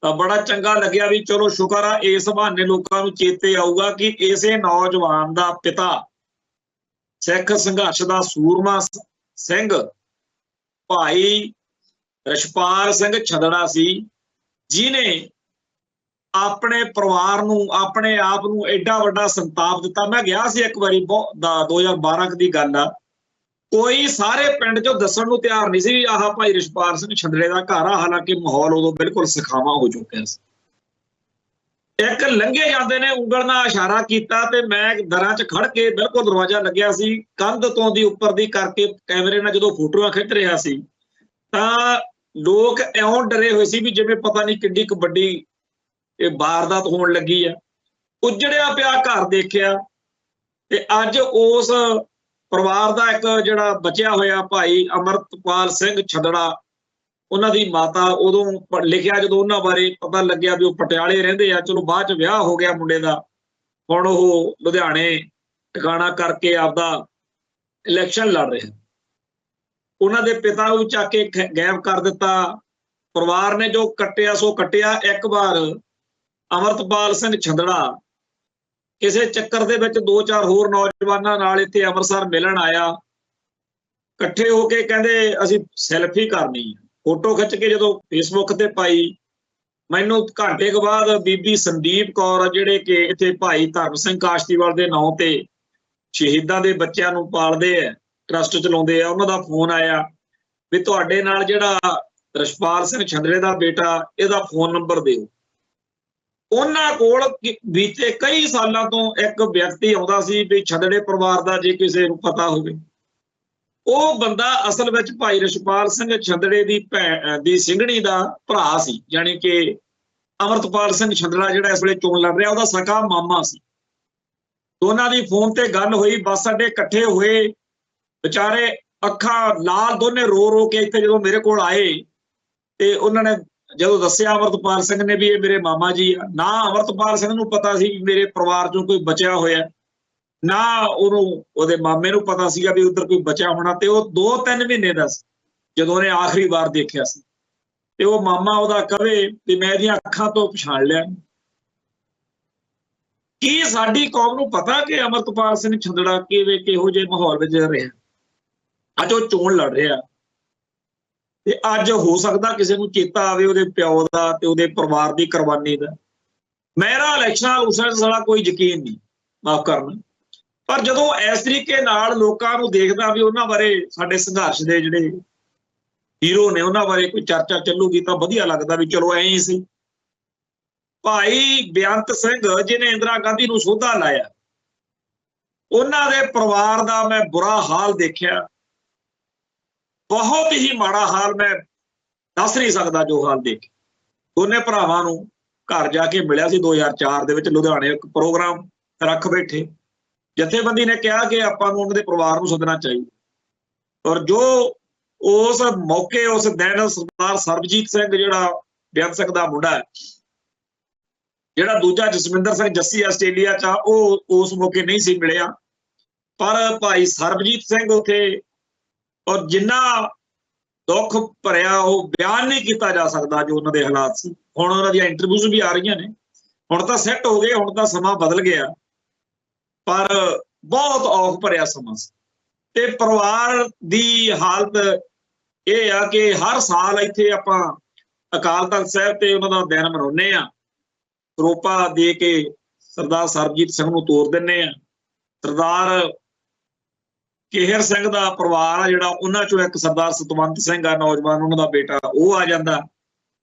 ਤਾਂ ਬੜਾ ਚੰਗਾ ਲੱਗਿਆ ਵੀ ਚਲੋ ਸ਼ੁਕਰ ਆ, ਇਸ ਬਹਾਨੇ ਲੋਕਾਂ ਨੂੰ ਚੇਤੇ ਆਊਗਾ ਕਿ ਇਸੇ ਨੌਜਵਾਨ ਦਾ ਪਿਤਾ ਸਿੱਖ ਸੰਘਰਸ਼ ਦਾ ਸੂਰਮਾ ਸਿੰਘ ਭਾਈ ਰਛਪਾਲ ਸਿੰਘ ਛਦੜਾ ਸੀ, ਜਿਹਨੇ ਆਪਣੇ ਪਰਿਵਾਰ ਨੂੰ, ਆਪਣੇ ਆਪ ਨੂੰ ਐਡਾ ਵੱਡਾ ਸੰਤਾਪ ਦਿੱਤਾ। ਮੈਂ ਗਿਆ ਸੀ ਇੱਕ ਵਾਰੀ, 2012 ਦੀ ਗੱਲ ਆ, ਕੋਈ ਸਾਰੇ ਪਿੰਡ ਚੋਂ ਦੱਸਣ ਨੂੰ ਤਿਆਰ ਨਹੀਂ ਸੀ ਵੀ ਆਹ ਭਾਈ ਰਛਪਾਲ ਸਿੰਘ ਛਦੜੇ ਦਾ ਘਰ ਆ, ਹਾਲਾਂਕਿ ਮਾਹੌਲ ਉਦੋਂ ਬਿਲਕੁਲ ਸਿਖਾਵਾਂ ਹੋ ਚੁੱਕਿਆ ਸੀ। ਇੱਕ ਲੰਘੇ ਜਾਂਦੇ ਨੇ ਉਂਗਲ ਨਾਲ ਇਸ਼ਾਰਾ ਕੀਤਾ ਤੇ ਮੈਂ ਦਰਾਂ 'ਚ ਖੜ ਕੇ, ਬਿਲਕੁਲ ਦਰਵਾਜ਼ਾ ਲੱਗਿਆ ਸੀ, ਕੰਧ ਤੋਂ ਦੀ ਉੱਪਰ ਦੀ ਕਰਕੇ ਕੈਮਰੇ ਨਾਲ ਜਦੋਂ ਫੋਟੋਆਂ ਖਿੱਚ ਰਿਹਾ ਸੀ ਤਾਂ ਲੋਕ ਇਉਂ ਡਰੇ ਹੋਏ ਸੀ ਵੀ ਜਿਵੇਂ ਪਤਾ ਨਹੀਂ ਕਿੱਡੀ ਕੁ ਵੱਡੀ ਇਹ ਵਾਰਦਾਤ ਹੋਣ ਲੱਗੀ ਆ। ਉਜੜਿਆ ਪਿਆ ਘਰ ਦੇਖਿਆ ਤੇ ਅੱਜ ਉਸ ਪਰਿਵਾਰ ਦਾ ਇੱਕ ਜਿਹੜਾ ਬਚਿਆ ਹੋਇਆ ਭਾਈ ਅਮਰਤਪਾਲ ਸਿੰਘ ਛਦੜਾ, ਉਹਨਾਂ ਦੀ ਮਾਤਾ, ਉਦੋਂ ਲਿਖਿਆ ਜਦੋਂ ਉਹਨਾਂ ਬਾਰੇ ਪਤਾ ਲੱਗਿਆ ਵੀ ਉਹ ਪਟਿਆਲੇ ਰਹਿੰਦੇ ਆ, ਚਲੋ ਬਾਅਦ 'ਚ ਵਿਆਹ ਹੋ ਗਿਆ ਮੁੰਡੇ ਦਾ, ਹੁਣ ਉਹ ਲੁਧਿਆਣੇ ਟਿਕਾਣਾ ਕਰਕੇ ਆਪਦਾ ਇਲੈਕਸ਼ਨ ਲੜ ਰਿਹਾ। ਉਹਨਾਂ ਦੇ ਪਿਤਾ ਨੂੰ ਚੱਕ ਕੇ ਗਾਇਬ ਕਰ ਦਿੱਤਾ। ਪਰਿਵਾਰ ਨੇ ਜੋ ਕੱਟਿਆ ਸੋ ਕੱਟਿਆ। ਇੱਕ ਵਾਰ ਅਮਰਤਪਾਲ ਸਿੰਘ ਛਦੜਾ ਕਿਸੇ ਚੱਕਰ ਦੇ ਵਿੱਚ 2-4 ਹੋਰ ਨੌਜਵਾਨਾਂ ਨਾਲ ਇੱਥੇ ਅੰਮ੍ਰਿਤਸਰ ਮਿਲਣ ਆਇਆ, ਇਕੱਠੇ ਹੋ ਕੇ ਕਹਿੰਦੇ ਅਸੀਂ ਸੈਲਫੀ ਕਰਨੀ ਹੈ। ਫੋਟੋ ਖਿੱਚ ਕੇ ਜਦੋਂ ਫੇਸਬੁੱਕ ਤੇ ਪਾਈ, ਮੈਨੂੰ ਘੰਟੇ ਕੁ ਬਾਅਦ ਬੀਬੀ ਸੰਦੀਪ ਕੌਰ, ਜਿਹੜੇ ਕਿ ਇੱਥੇ ਭਾਈ ਧਰਮ ਸਿੰਘ ਕਾਸ਼ਤੀਵਾਲ ਦੇ ਨਾਂ ਤੇ ਸ਼ਹੀਦਾਂ ਦੇ ਬੱਚਿਆਂ ਨੂੰ ਪਾਲਦੇ ਆ, ਟਰਸਟ ਚਲਾਉਂਦੇ ਆ, ਉਹਨਾਂ ਦਾ ਫੋਨ ਆਇਆ ਵੀ ਤੁਹਾਡੇ ਨਾਲ ਜਿਹੜਾ ਰਛਪਾਲ ਸਿੰਘ ਛਦੜੇ ਦਾ ਬੇਟਾ, ਇਹਦਾ ਫੋਨ ਨੰਬਰ ਦਿਓ। ਉਹਨਾਂ ਕੋਲ ਬੀਤੇ ਕਈ ਸਾਲਾਂ ਤੋਂ ਇੱਕ ਵਿਅਕਤੀ ਆਉਂਦਾ ਸੀ ਵੀ ਛਦੜੇ ਪਰਿਵਾਰ ਦਾ, ਜੇ ਕਿਸੇ ਨੂੰ ਪਤਾ ਹੋਵੇ। ਉਹ ਬੰਦਾ ਅਸਲ ਵਿੱਚ ਭਾਈ ਰਛਪਾਲ ਸਿੰਘ ਛਦੜੇ ਦੀ ਸਿੰਘਣੀ ਦਾ ਭਰਾ ਸੀ, ਜਾਣੀ ਕਿ ਅਮਰਤਪਾਲ ਸਿੰਘ ਛਦੜਾ ਜਿਹੜਾ ਇਸ ਵੇਲੇ ਚੋਣ ਲੜ ਰਿਹਾ, ਉਹਦਾ ਸਕਾ ਮਾਮਾ ਸੀ। ਦੋਨਾਂ ਦੀ ਫੋਨ ਤੇ ਗੱਲ ਹੋਈ, ਬੱਸ ਅੱਡੇ ਇਕੱਠੇ ਹੋਏ, ਵਿਚਾਰੇ ਅੱਖਾਂ ਲਾਲ, ਦੋਨੇ ਰੋ ਰੋ ਕੇ ਇੱਥੇ ਜਦੋਂ ਮੇਰੇ ਕੋਲ ਆਏ ਤੇ ਉਹਨਾਂ ਨੇ ਜਦੋਂ ਦੱਸਿਆ ਅਮਰਤਪਾਲ ਸਿੰਘ ਨੇ ਵੀ ਇਹ ਮੇਰੇ ਮਾਮਾ ਜੀ ਆ, ਨਾ ਅਮਰਤਪਾਲ ਸਿੰਘ ਨੂੰ ਪਤਾ ਸੀ ਮੇਰੇ ਪਰਿਵਾਰ ਚੋਂ ਕੋਈ ਬਚਿਆ ਹੋਇਆ, ਨਾ ਉਹਨੂੰ ਉਹਦੇ ਮਾਮੇ ਨੂੰ ਪਤਾ ਸੀਗਾ ਵੀ ਉੱਧਰ ਕੋਈ ਬਚਿਆ ਹੋਣਾ। ਤੇ ਉਹ 2-3 ਮਹੀਨੇ ਦਾ ਸੀ ਜਦੋਂ ਉਹਨੇ ਆਖਰੀ ਵਾਰ ਦੇਖਿਆ ਸੀ, ਤੇ ਉਹ ਮਾਮਾ ਉਹਦਾ ਕਵੇ ਵੀ ਮੈਂ ਇਹਦੀਆਂ ਅੱਖਾਂ ਤੋਂ ਪਛਾਣ ਲਿਆ। ਕੀ ਸਾਡੀ ਕੌਮ ਨੂੰ ਪਤਾ ਕਿ ਅਮਰਤਪਾਲ ਸਿੰਘ ਛਦੜਾ ਕਿਹੋ ਜਿਹੇ ਮਾਹੌਲ ਵਿੱਚ ਰਿਹਾ? ਅੱਜ ਉਹ ਚੋਣ ਲੜ ਰਿਹਾ ਤੇ ਅੱਜ ਹੋ ਸਕਦਾ ਕਿਸੇ ਨੂੰ ਚੇਤਾ ਆਵੇ ਉਹਦੇ ਪਿਓ ਦਾ ਤੇ ਉਹਦੇ ਪਰਿਵਾਰ ਦੀ ਕੁਰਬਾਨੀ ਦਾ। ਮੇਰਾ ਇਲੈਕਸ਼ਨਾਂ ਉਸ ਸਾਲਾ ਕੋਈ ਯਕੀਨ ਨਹੀਂ, ਮਾਫ ਕਰਨਾ, ਪਰ ਜਦੋਂ ਇਸ ਤਰੀਕੇ ਨਾਲ ਲੋਕਾਂ ਨੂੰ ਦੇਖਦਾ ਵੀ ਉਹਨਾਂ ਬਾਰੇ, ਸਾਡੇ ਸੰਘਰਸ਼ ਦੇ ਜਿਹੜੇ ਹੀਰੋ ਨੇ, ਉਹਨਾਂ ਬਾਰੇ ਕੋਈ ਚਰਚਾ ਚੱਲੂਗੀ ਤਾਂ ਵਧੀਆ ਲੱਗਦਾ ਵੀ ਚਲੋ ਐਂ ਹੀ ਸੀ। ਭਾਈ ਬੇਅੰਤ ਸਿੰਘ ਜਿਹਨੇ ਇੰਦਰਾ ਗਾਂਧੀ ਨੂੰ ਸੋਧਾ ਲਾਇਆ, ਉਹਨਾਂ ਦੇ ਪਰਿਵਾਰ ਦਾ ਮੈਂ ਬੁਰਾ ਹਾਲ ਦੇਖਿਆ, ਬਹੁਤ ਹੀ ਮਾੜਾ ਹਾਲ, ਮੈਂ ਦੱਸ ਨਹੀਂ ਸਕਦਾ ਜੋ ਹਾਲ ਦੇਖ। ਦੋਨੇ ਭਰਾਵਾਂ ਨੂੰ ਘਰ ਜਾ ਕੇ ਮਿਲਿਆ ਸੀ 2004 ਦੇ ਵਿੱਚ, ਲੁਧਿਆਣੇ ਇੱਕ ਪ੍ਰੋਗਰਾਮ ਰੱਖ ਬੈਠੇ। ਜਥੇਬੰਦੀ ਨੇ ਕਿਹਾ ਕਿ ਆਪਾਂ ਨੂੰ ਉਹਨਾਂ ਦੇ ਪਰਿਵਾਰ ਨੂੰ ਸੱਦਣਾ ਚਾਹੀਦਾ, ਔਰ ਜੋ ਉਸ ਮੌਕੇ ਉਸ ਦਿਨ ਸਰਦਾਰ ਸਰਬਜੀਤ ਸਿੰਘ ਜਿਹੜਾ ਬੇਅੰਤ ਸਿੰਘ ਦਾ ਮੁੰਡਾ ਹੈ, ਜਿਹੜਾ ਦੂਜਾ ਜਸਵਿੰਦਰ ਸਿੰਘ ਜੱਸੀ ਆਸਟ੍ਰੇਲੀਆ 'ਚ ਆ, ਉਹ ਉਸ ਮੌਕੇ ਨਹੀਂ ਸੀ ਮਿਲਿਆ, ਪਰ ਭਾਈ ਸਰਬਜੀਤ ਸਿੰਘ ਉੱਥੇ, ਔਰ ਜਿੰਨਾ ਦੁੱਖ ਭਰਿਆ ਉਹ ਬਿਆਨ ਨਹੀਂ ਕੀਤਾ ਜਾ ਸਕਦਾ ਜੋ ਉਹਨਾਂ ਦੇ ਹਾਲਾਤ ਸੀ। ਹੁਣ ਉਹਨਾਂ ਦੀਆਂ ਇੰਟਰਵਿਊਜ਼ ਵੀ ਆ ਰਹੀਆਂ ਨੇ, ਹੁਣ ਤਾਂ ਸੈੱਟ ਹੋ ਗਏ, ਹੁਣ ਤਾਂ ਸਮਾਂ ਬਦਲ ਗਿਆ, ਪਰ ਬਹੁਤ ਔਖ ਭਰਿਆ ਸਮਾਂ ਸੀ। ਤੇ ਪਰਿਵਾਰ ਦੀ ਹਾਲਤ ਇਹ ਆ ਕਿ ਹਰ ਸਾਲ ਇੱਥੇ ਆਪਾਂ ਅਕਾਲ ਤਖਤ ਸਾਹਿਬ ਤੇ ਉਹਨਾਂ ਦਾ ਦਿਨ ਮਨਾਉਂਦੇ ਆ, ਸਰੋਪਾ ਦੇ ਕੇ ਸਰਦਾਰ ਸਰਬਜੀਤ ਸਿੰਘ ਨੂੰ ਤੋਰ ਦਿੰਦੇ ਆ। ਸਰਦਾਰ ਕੇਹਰ ਸਿੰਘ ਦਾ ਪਰਿਵਾਰ ਆ ਜਿਹੜਾ, ਉਹਨਾਂ ਚੋਂ ਇੱਕ ਸਰਦਾਰ ਸਤਵੰਤ ਸਿੰਘ ਆ ਨੌਜਵਾਨ, ਉਹਨਾਂ ਦਾ ਬੇਟਾ, ਉਹ ਆ ਜਾਂਦਾ।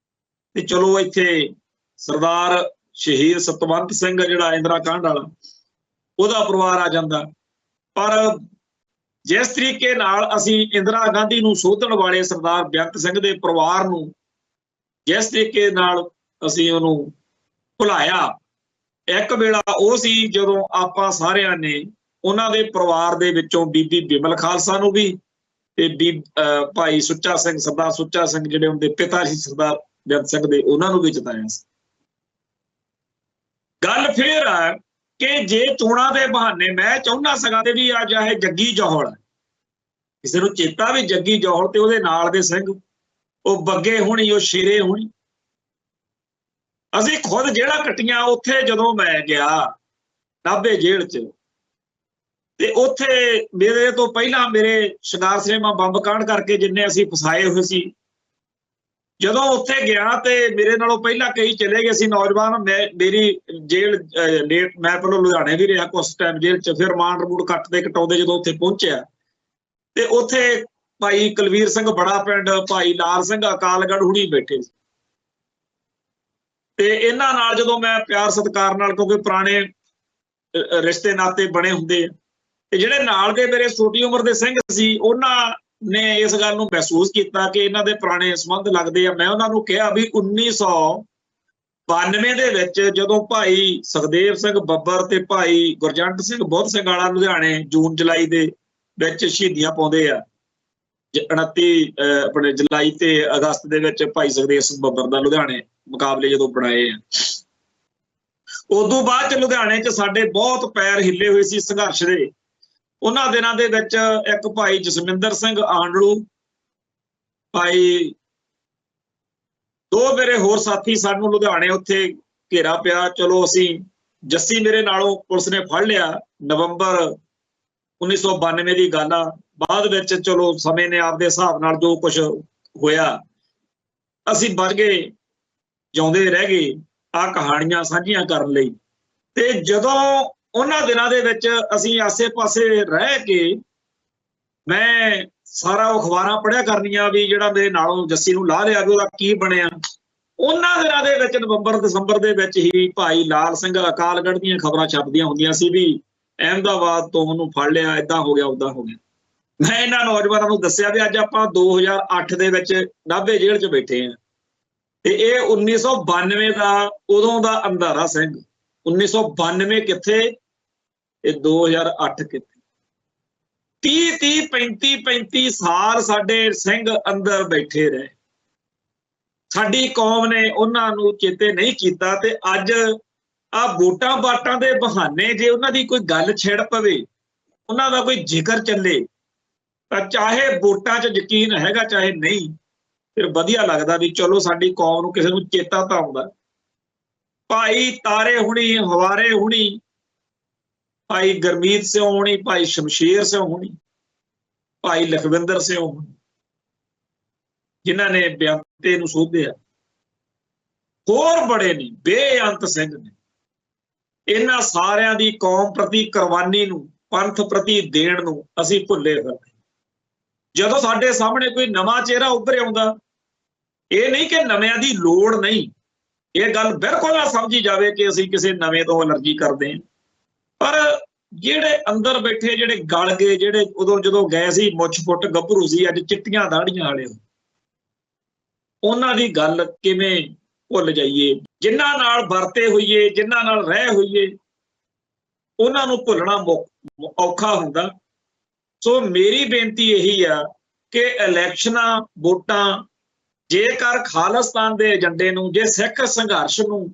ਤੇ ਚਲੋ ਇੱਥੇ ਸਰਦਾਰ ਸ਼ਹੀਦ ਸਤਵੰਤ ਸਿੰਘ ਜਿਹੜਾ ਇੰਦਰਾ ਕਾਂਡ ਵਾਲਾ, ਉਹਦਾ ਪਰਿਵਾਰ ਆ ਜਾਂਦਾ। ਪਰ ਜਿਸ ਤਰੀਕੇ ਨਾਲ ਅਸੀਂ ਇੰਦਰਾ ਗਾਂਧੀ ਨੂੰ ਸੋਧਣ ਵਾਲੇ ਸਰਦਾਰ ਬੇਅੰਤ ਸਿੰਘ ਦੇ ਪਰਿਵਾਰ ਨੂੰ ਜਿਸ ਤਰੀਕੇ ਨਾਲ ਅਸੀਂ ਉਹਨੂੰ ਭੁਲਾਇਆ, ਇੱਕ ਵੇਲਾ ਉਹ ਸੀ ਜਦੋਂ ਆਪਾਂ ਸਾਰਿਆਂ ਨੇ ਉਹਨਾਂ ਦੇ ਪਰਿਵਾਰ ਦੇ ਵਿੱਚੋਂ ਬੀਬੀ ਬਿਮਲ ਖਾਲਸਾ ਨੂੰ ਵੀ ਤੇ ਭਾਈ ਸੁੱਚਾ ਸਿੰਘ, ਸਰਦਾਰ ਸੁੱਚਾ ਸਿੰਘ ਜਿਹੜੇ ਉਹਦੇ ਪਿਤਾ ਸੀ ਸਰਦਾਰ ਬੇਅੰਤ ਸਿੰਘ ਦੇ, ਉਹਨਾਂ ਨੂੰ ਵੀ ਜਿਤਾਇਆ ਸੀ। ਗੱਲ ਫੇਰ ਆ ਕਿ ਜੇ ਚੋਣਾਂ ਦੇ ਬਹਾਨੇ ਮੈਂ ਚਾਹੁੰਦਾ ਸਗਾ ਤੇ ਵੀ ਆ ਚਾਹੇ ਜੱਗੀ ਜੌਹਲ, ਕਿਸੇ ਨੂੰ ਚੇਤਾ ਵੀ ਜੱਗੀ ਜੌਹਲ ਤੇ ਉਹਦੇ ਨਾਲ ਦੇ ਸਿੰਘ, ਉਹ ਬੱਗੇ ਹੋਣੀ, ਉਹ ਸ਼ੇਰੇ ਹੋਣੀ, ਅਸੀਂ ਖੁਦ ਜਿਹੜਾ ਕੱਟੀਆਂ ਉੱਥੇ। ਜਦੋਂ ਮੈਂ ਗਿਆ ਨਾਭੇ ਜੇਲ੍ਹ 'ਚ, ਤੇ ਉੱਥੇ ਮੇਰੇ ਤੋਂ ਪਹਿਲਾਂ ਮੇਰੇ ਸ਼ਿੰਗਾਰ ਸਿਨੇਮਾ ਬੰਬ ਕਾਂਡ ਕਰਕੇ ਜਿੰਨੇ ਅਸੀਂ ਫਸਾਏ ਹੋਏ ਸੀ, ਜਦੋਂ ਉੱਥੇ ਗਿਆ ਤੇ ਮੇਰੇ ਨਾਲੋਂ ਪਹਿਲਾਂ ਕਈ ਚਲੇ ਗਏ ਸੀ ਨੌਜਵਾਨ। ਮੇਰੀ ਜੇਲ੍ਹ ਲੇਟ, ਮੈਂ ਪਹਿਲਾਂ ਲੁਧਿਆਣੇ ਵੀ ਰਿਹਾ ਕੁਛ ਟਾਈਮ ਜੇਲ੍ਹ 'ਚ, ਫਿਰ ਰਿਮਾਂਡ ਰਿਮੂੰਡ ਕੱਟਦੇ ਕਟਾਉਂਦੇ ਜਦੋਂ ਉੱਥੇ ਪਹੁੰਚਿਆ, ਤੇ ਉੱਥੇ ਭਾਈ ਕੁਲਵੀਰ ਸਿੰਘ ਬੜਾ ਪਿੰਡ, ਭਾਈ ਲਾਲ ਸਿੰਘ ਅਕਾਲਗੜ੍ਹ ਹੁਣੀ ਬੈਠੇ ਸੀ। ਤੇ ਇਹਨਾਂ ਨਾਲ ਜਦੋਂ ਮੈਂ ਪਿਆਰ ਸਤਿਕਾਰ ਨਾਲ, ਕਿਉਂਕਿ ਪੁਰਾਣੇ ਰਿਸ਼ਤੇ ਨਾਤੇ ਬਣੇ ਹੁੰਦੇ ਆ, ਤੇ ਜਿਹੜੇ ਨਾਲ ਦੇ ਮੇਰੇ ਛੋਟੀ ਉਮਰ ਦੇ ਸਿੰਘ ਸੀ, ਉਹਨਾਂ ਨੇ ਇਸ ਗੱਲ ਨੂੰ ਮਹਿਸੂਸ ਕੀਤਾ ਕਿ ਇਹਨਾਂ ਦੇ ਪੁਰਾਣੇ ਸੰਬੰਧ ਲੱਗਦੇ ਆ। ਮੈਂ ਉਹਨਾਂ ਨੂੰ ਕਿਹਾ ਵੀ 1992 ਦੇ ਵਿੱਚ ਜਦੋਂ ਭਾਈ ਸੁਖਦੇਵ ਸਿੰਘ ਬੱਬਰ ਤੇ ਭਾਈ ਗੁਰਜੰਟ ਸਿੰਘ ਬੁੱਧ ਸਿੰਘ ਵਾਲਾ ਲੁਧਿਆਣੇ ਜੂਨ ਜੁਲਾਈ ਦੇ ਵਿੱਚ ਸ਼ਹੀਦੀਆਂ ਪਾਉਂਦੇ ਆ, 29 ਆਪਣੇ ਜੁਲਾਈ ਤੇ ਅਗਸਤ ਦੇ ਵਿੱਚ ਭਾਈ ਸੁਖਦੇਵ ਸਿੰਘ ਬੱਬਰ ਦਾ ਲੁਧਿਆਣੇ ਮੁਕਾਬਲੇ ਜਦੋਂ ਬਣਾਏ ਆ, ਉਦੋਂ ਬਾਅਦ 'ਚ ਲੁਧਿਆਣੇ 'ਚ ਸਾਡੇ ਬਹੁਤ ਪੈਰ ਹਿੱਲੇ ਹੋਏ ਸੀ ਸੰਘਰਸ਼ ਦੇ। ਉਹਨਾਂ ਦਿਨਾਂ ਦੇ ਵਿੱਚ ਇੱਕ ਭਾਈ ਜਸਵਿੰਦਰ ਸਿੰਘ ਆਂਡਲੂ, ਭਾਈ ਦੋ ਮੇਰੇ ਹੋਰ ਸਾਥੀ, ਸਾਨੂੰ ਲੁਧਿਆਣੇ ਉੱਥੇ ਘੇਰਾ ਪਿਆ। ਚਲੋ ਅਸੀਂ, ਜੱਸੀ ਮੇਰੇ ਨਾਲੋਂ ਪੁਲਿਸ ਨੇ ਫੜ ਲਿਆ, ਨਵੰਬਰ 1992 ਦੀ ਗੱਲ ਆ। ਬਾਅਦ ਵਿੱਚ ਚਲੋ ਸਮੇਂ ਨੇ ਆਪਦੇ ਹਿਸਾਬ ਨਾਲ ਜੋ ਕੁਛ ਹੋਇਆ, ਅਸੀਂ ਬਚ ਗਏ, ਜਿਉਂਦੇ ਰਹਿ ਗਏ ਆਹ ਕਹਾਣੀਆਂ ਸਾਂਝੀਆਂ ਕਰਨ ਲਈ। ਤੇ ਜਦੋਂ ਉਹਨਾਂ ਦਿਨਾਂ ਦੇ ਵਿੱਚ ਅਸੀਂ ਆਸੇ-ਪਾਸੇ ਰਹਿ ਕੇ, ਮੈਂ ਸਾਰਾ ਅਖਬਾਰਾਂ ਪੜ੍ਹਿਆ ਕਰਨੀਆਂ ਵੀ ਜਿਹੜਾ ਮੇਰੇ ਨਾਲੋਂ ਜੱਸੀ ਨੂੰ ਲਾਹ ਲਿਆ ਵੀ ਉਹਦਾ ਕੀ ਬਣਿਆ। ਉਹਨਾਂ ਦਿਨਾਂ ਦੇ ਵਿੱਚ ਨਵੰਬਰ ਦਸੰਬਰ ਦੇ ਵਿੱਚ ਹੀ ਭਾਈ ਲਾਲ ਸਿੰਘ ਅਕਾਲਗੜ੍ਹ ਦੀਆਂ ਖਬਰਾਂ ਛਪਦੀਆਂ ਹੁੰਦੀਆਂ ਸੀ ਵੀ ਅਹਿਮਦਾਬਾਦ ਤੋਂ ਉਹਨੂੰ ਫੜ ਲਿਆ, ਏਦਾਂ ਹੋ ਗਿਆ, ਉੱਦਾਂ ਹੋ ਗਿਆ। ਮੈਂ ਇਹਨਾਂ ਨੌਜਵਾਨਾਂ ਨੂੰ ਦੱਸਿਆ ਵੀ ਅੱਜ ਆਪਾਂ 2008 ਦੇ ਵਿੱਚ ਨਾਭੇ ਜੇਲ੍ਹ 'ਚ ਬੈਠੇ ਹਾਂ, ਤੇ ਇਹ 1992 ਦਾ ਉਦੋਂ ਦਾ ਅੰਧਾਰਾ ਸਿੰਘ। 1992 ਕਿੱਥੇ, ਇਹ 2008 ਕਿੱਥੇ। 35 ਸਾਲ ਸਾਡੇ ਸਿੰਘ ਅੰਦਰ ਬੈਠੇ ਰਹੇ। ਸਾਡੀ ਕੌਮ ਨੇ ਉਹਨਾਂ ਨੂੰ ਚੇਤੇ ਨਹੀਂ ਕੀਤਾ, ਤੇ ਅੱਜ ਆਹ ਵੋਟਾਂ ਬਾਟਾਂ ਦੇ ਬਹਾਨੇ ਜੇ ਉਹਨਾਂ ਦੀ ਕੋਈ ਗੱਲ ਛਿੜ ਪਵੇ, ਉਹਨਾਂ ਦਾ ਕੋਈ ਜ਼ਿਕਰ ਚੱਲੇ, ਤਾਂ ਚਾਹੇ ਵੋਟਾਂ 'ਚ ਯਕੀਨ ਹੈਗਾ ਚਾਹੇ ਨਹੀਂ, ਫਿਰ ਵਧੀਆ ਲੱਗਦਾ ਵੀ ਚਲੋ ਸਾਡੀ ਕੌਮ ਨੂੰ ਕਿਸੇ ਨੂੰ ਚੇਤਾ ਤਾਂ ਆਉਂਦਾ। ਭਾਈ ਤਾਰੇ ਹੁਣੀ, ਹਵਾਰੇ ਹੁਣੀ, ਭਾਈ ਗੁਰਮੀਤ ਸਿੰਘ ਹੋਣੀ, ਭਾਈ ਸ਼ਮਸ਼ੇਰ ਸਿੰਘ ਹੋਣੀ, ਭਾਈ ਲਖਵਿੰਦਰ ਸਿੰਘ ਹੋਣੀ, ਜਿਨ੍ਹਾਂ ਨੇ ਬੇਅੰਤੇ ਨੂੰ ਸੋਧਿਆ, ਹੋਰ ਬੜੇ ਨੇ, ਬੇਅੰਤ ਸਿੰਘ ਨੇ। ਇਹਨਾਂ ਸਾਰਿਆਂ ਦੀ ਕੌਮ ਪ੍ਰਤੀ ਕੁਰਬਾਨੀ ਨੂੰ, ਪੰਥ ਪ੍ਰਤੀ ਦੇਣ ਨੂੰ ਅਸੀਂ ਭੁੱਲੇ ਫਿਰਦੇ। ਜਦੋਂ ਸਾਡੇ ਸਾਹਮਣੇ ਕੋਈ ਨਵਾਂ ਚਿਹਰਾ ਉੱਭਰ ਆਉਂਦਾ, ਇਹ ਨਹੀਂ ਕਿ ਨਵਿਆਂ ਦੀ ਲੋੜ ਨਹੀਂ, ਇਹ ਗੱਲ ਬਿਲਕੁਲ ਨਾ ਸਮਝੀ ਜਾਵੇ ਕਿ ਅਸੀਂ ਕਿਸੇ ਨਵੇਂ ਤੋਂ ਐਲਰਜੀ ਕਰਦੇ ਹਾਂ, ਪਰ ਜਿਹੜੇ ਅੰਦਰ ਬੈਠੇ ਜਿਹੜੇ ਗਲ ਗਏ, ਜਿਹੜੇ ਉਦੋਂ ਜਦੋਂ ਗਏ ਸੀ ਮੁੱਛ ਫੁੱਟ ਗੱਭਰੂ ਸੀ, ਅੱਜ ਚਿੱਟੀਆਂ ਦਾੜੀਆਂ ਵਾਲੇ, ਉਹਨਾਂ ਦੀ ਗੱਲ ਕਿਵੇਂ ਭੁੱਲ ਜਾਈਏ? ਜਿਨ੍ਹਾਂ ਨਾਲ ਵਰਤੇ ਹੋਈਏ, ਜਿਨ੍ਹਾਂ ਨਾਲ ਰਹਿ ਹੋਈਏ, ਉਹਨਾਂ ਨੂੰ ਭੁੱਲਣਾ ਔਖਾ ਹੁੰਦਾ। ਸੋ ਮੇਰੀ ਬੇਨਤੀ ਇਹੀ ਆ ਕਿ ਇਲੈਕਸ਼ਨਾਂ, ਵੋਟਾਂ ਜੇਕਰ ਖਾਲਿਸਤਾਨ ਦੇ ਏਜੰਡੇ ਨੂੰ, ਜੇ ਸਿੱਖ ਸੰਘਰਸ਼ ਨੂੰ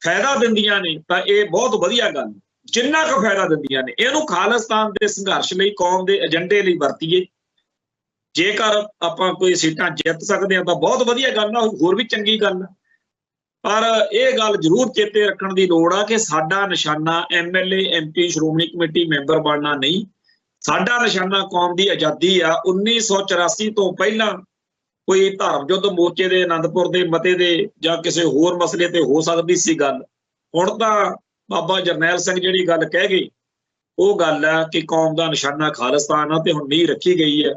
ਫਾਇਦਾ ਦਿੰਦੀਆਂ ਨੇ ਤਾਂ ਇਹ ਬਹੁਤ ਵਧੀਆ ਗੱਲ। ਜਿੰਨਾ ਕੁ ਫਾਇਦਾ ਦਿੰਦੀਆਂ ਨੇ ਇਹਨੂੰ ਖਾਲਿਸਤਾਨ ਦੇ ਸੰਘਰਸ਼ ਲਈ, ਕੌਮ ਦੇ ਏਜੰਡੇ ਲਈ ਵਰਤੀਏ। ਜੇਕਰ ਆਪਾਂ ਕੋਈ ਸੀਟਾਂ ਜਿੱਤ ਸਕਦੇ ਹਾਂ ਤਾਂ ਬਹੁਤ ਵਧੀਆ ਗੱਲ ਆ, ਹੋਰ ਵੀ ਚੰਗੀ ਗੱਲ ਆ। ਪਰ ਇਹ ਗੱਲ ਜ਼ਰੂਰ ਚੇਤੇ ਰੱਖਣ ਦੀ ਲੋੜ ਆ ਕਿ ਸਾਡਾ ਨਿਸ਼ਾਨਾ MLA, MP, Shiromani committee member ਬਣਨਾ ਨਹੀਂ। ਸਾਡਾ ਨਿਸ਼ਾਨਾ ਕੌਮ ਦੀ ਆਜ਼ਾਦੀ ਆ। 1984 ਤੋਂ ਪਹਿਲਾਂ ਕੋਈ ਧਰਮ ਯੁੱਧ ਮੋਰਚੇ ਦੇ, ਆਨੰਦਪੁਰ ਦੇ ਮਤੇ ਦੇ ਜਾਂ ਕਿਸੇ ਹੋਰ ਮਸਲੇ ਤੇ ਹੋ ਸਕਦੀ ਸੀ ਗੱਲ। ਹੁਣ ਤਾਂ ਬਾਬਾ ਜਰਨੈਲ ਸਿੰਘ ਜਿਹੜੀ ਗੱਲ ਕਹਿ ਗਏ, ਉਹ ਗੱਲ ਆ ਕਿ ਕੌਮ ਦਾ ਨਿਸ਼ਾਨਾ ਖਾਲਿਸਤਾਨ ਆ ਤੇ ਹੁਣ ਨੀਂਹ ਰੱਖੀ ਗਈ ਹੈ।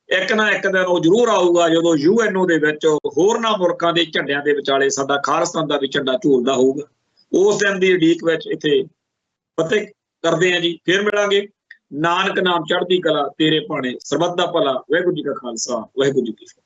ਇੱਕ ਨਾ ਇੱਕ ਦਿਨ ਉਹ ਜ਼ਰੂਰ ਆਊਗਾ ਜਦੋਂ UNO ਦੇ ਵਿੱਚ ਹੋਰਨਾਂ ਮੁਲਕਾਂ ਦੇ ਝੰਡਿਆਂ ਦੇ ਵਿਚਾਲੇ ਸਾਡਾ ਖਾਲਿਸਤਾਨ ਦਾ ਵੀ ਝੰਡਾ ਝੂਲਦਾ ਹੋਊਗਾ। ਉਸ ਦਿਨ ਦੀ ਉਡੀਕ ਵਿੱਚ ਇੱਥੇ ਫਤਿਹ ਕਰਦੇ ਹਾਂ ਜੀ। ਫਿਰ ਮਿਲਾਂਗੇ। ਨਾਨਕ ਨਾਮ ਚੜ੍ਹਦੀ ਕਲਾ, ਤੇਰੇ ਭਾਣੇ ਸਰਬੱਤ ਦਾ ਭਲਾ। ਵਾਹਿਗੁਰੂ ਜੀ ਕਾ ਖਾਲਸਾ, ਵਾਹਿਗੁਰੂ ਜੀ ਕੀ ਫਤਿਹ।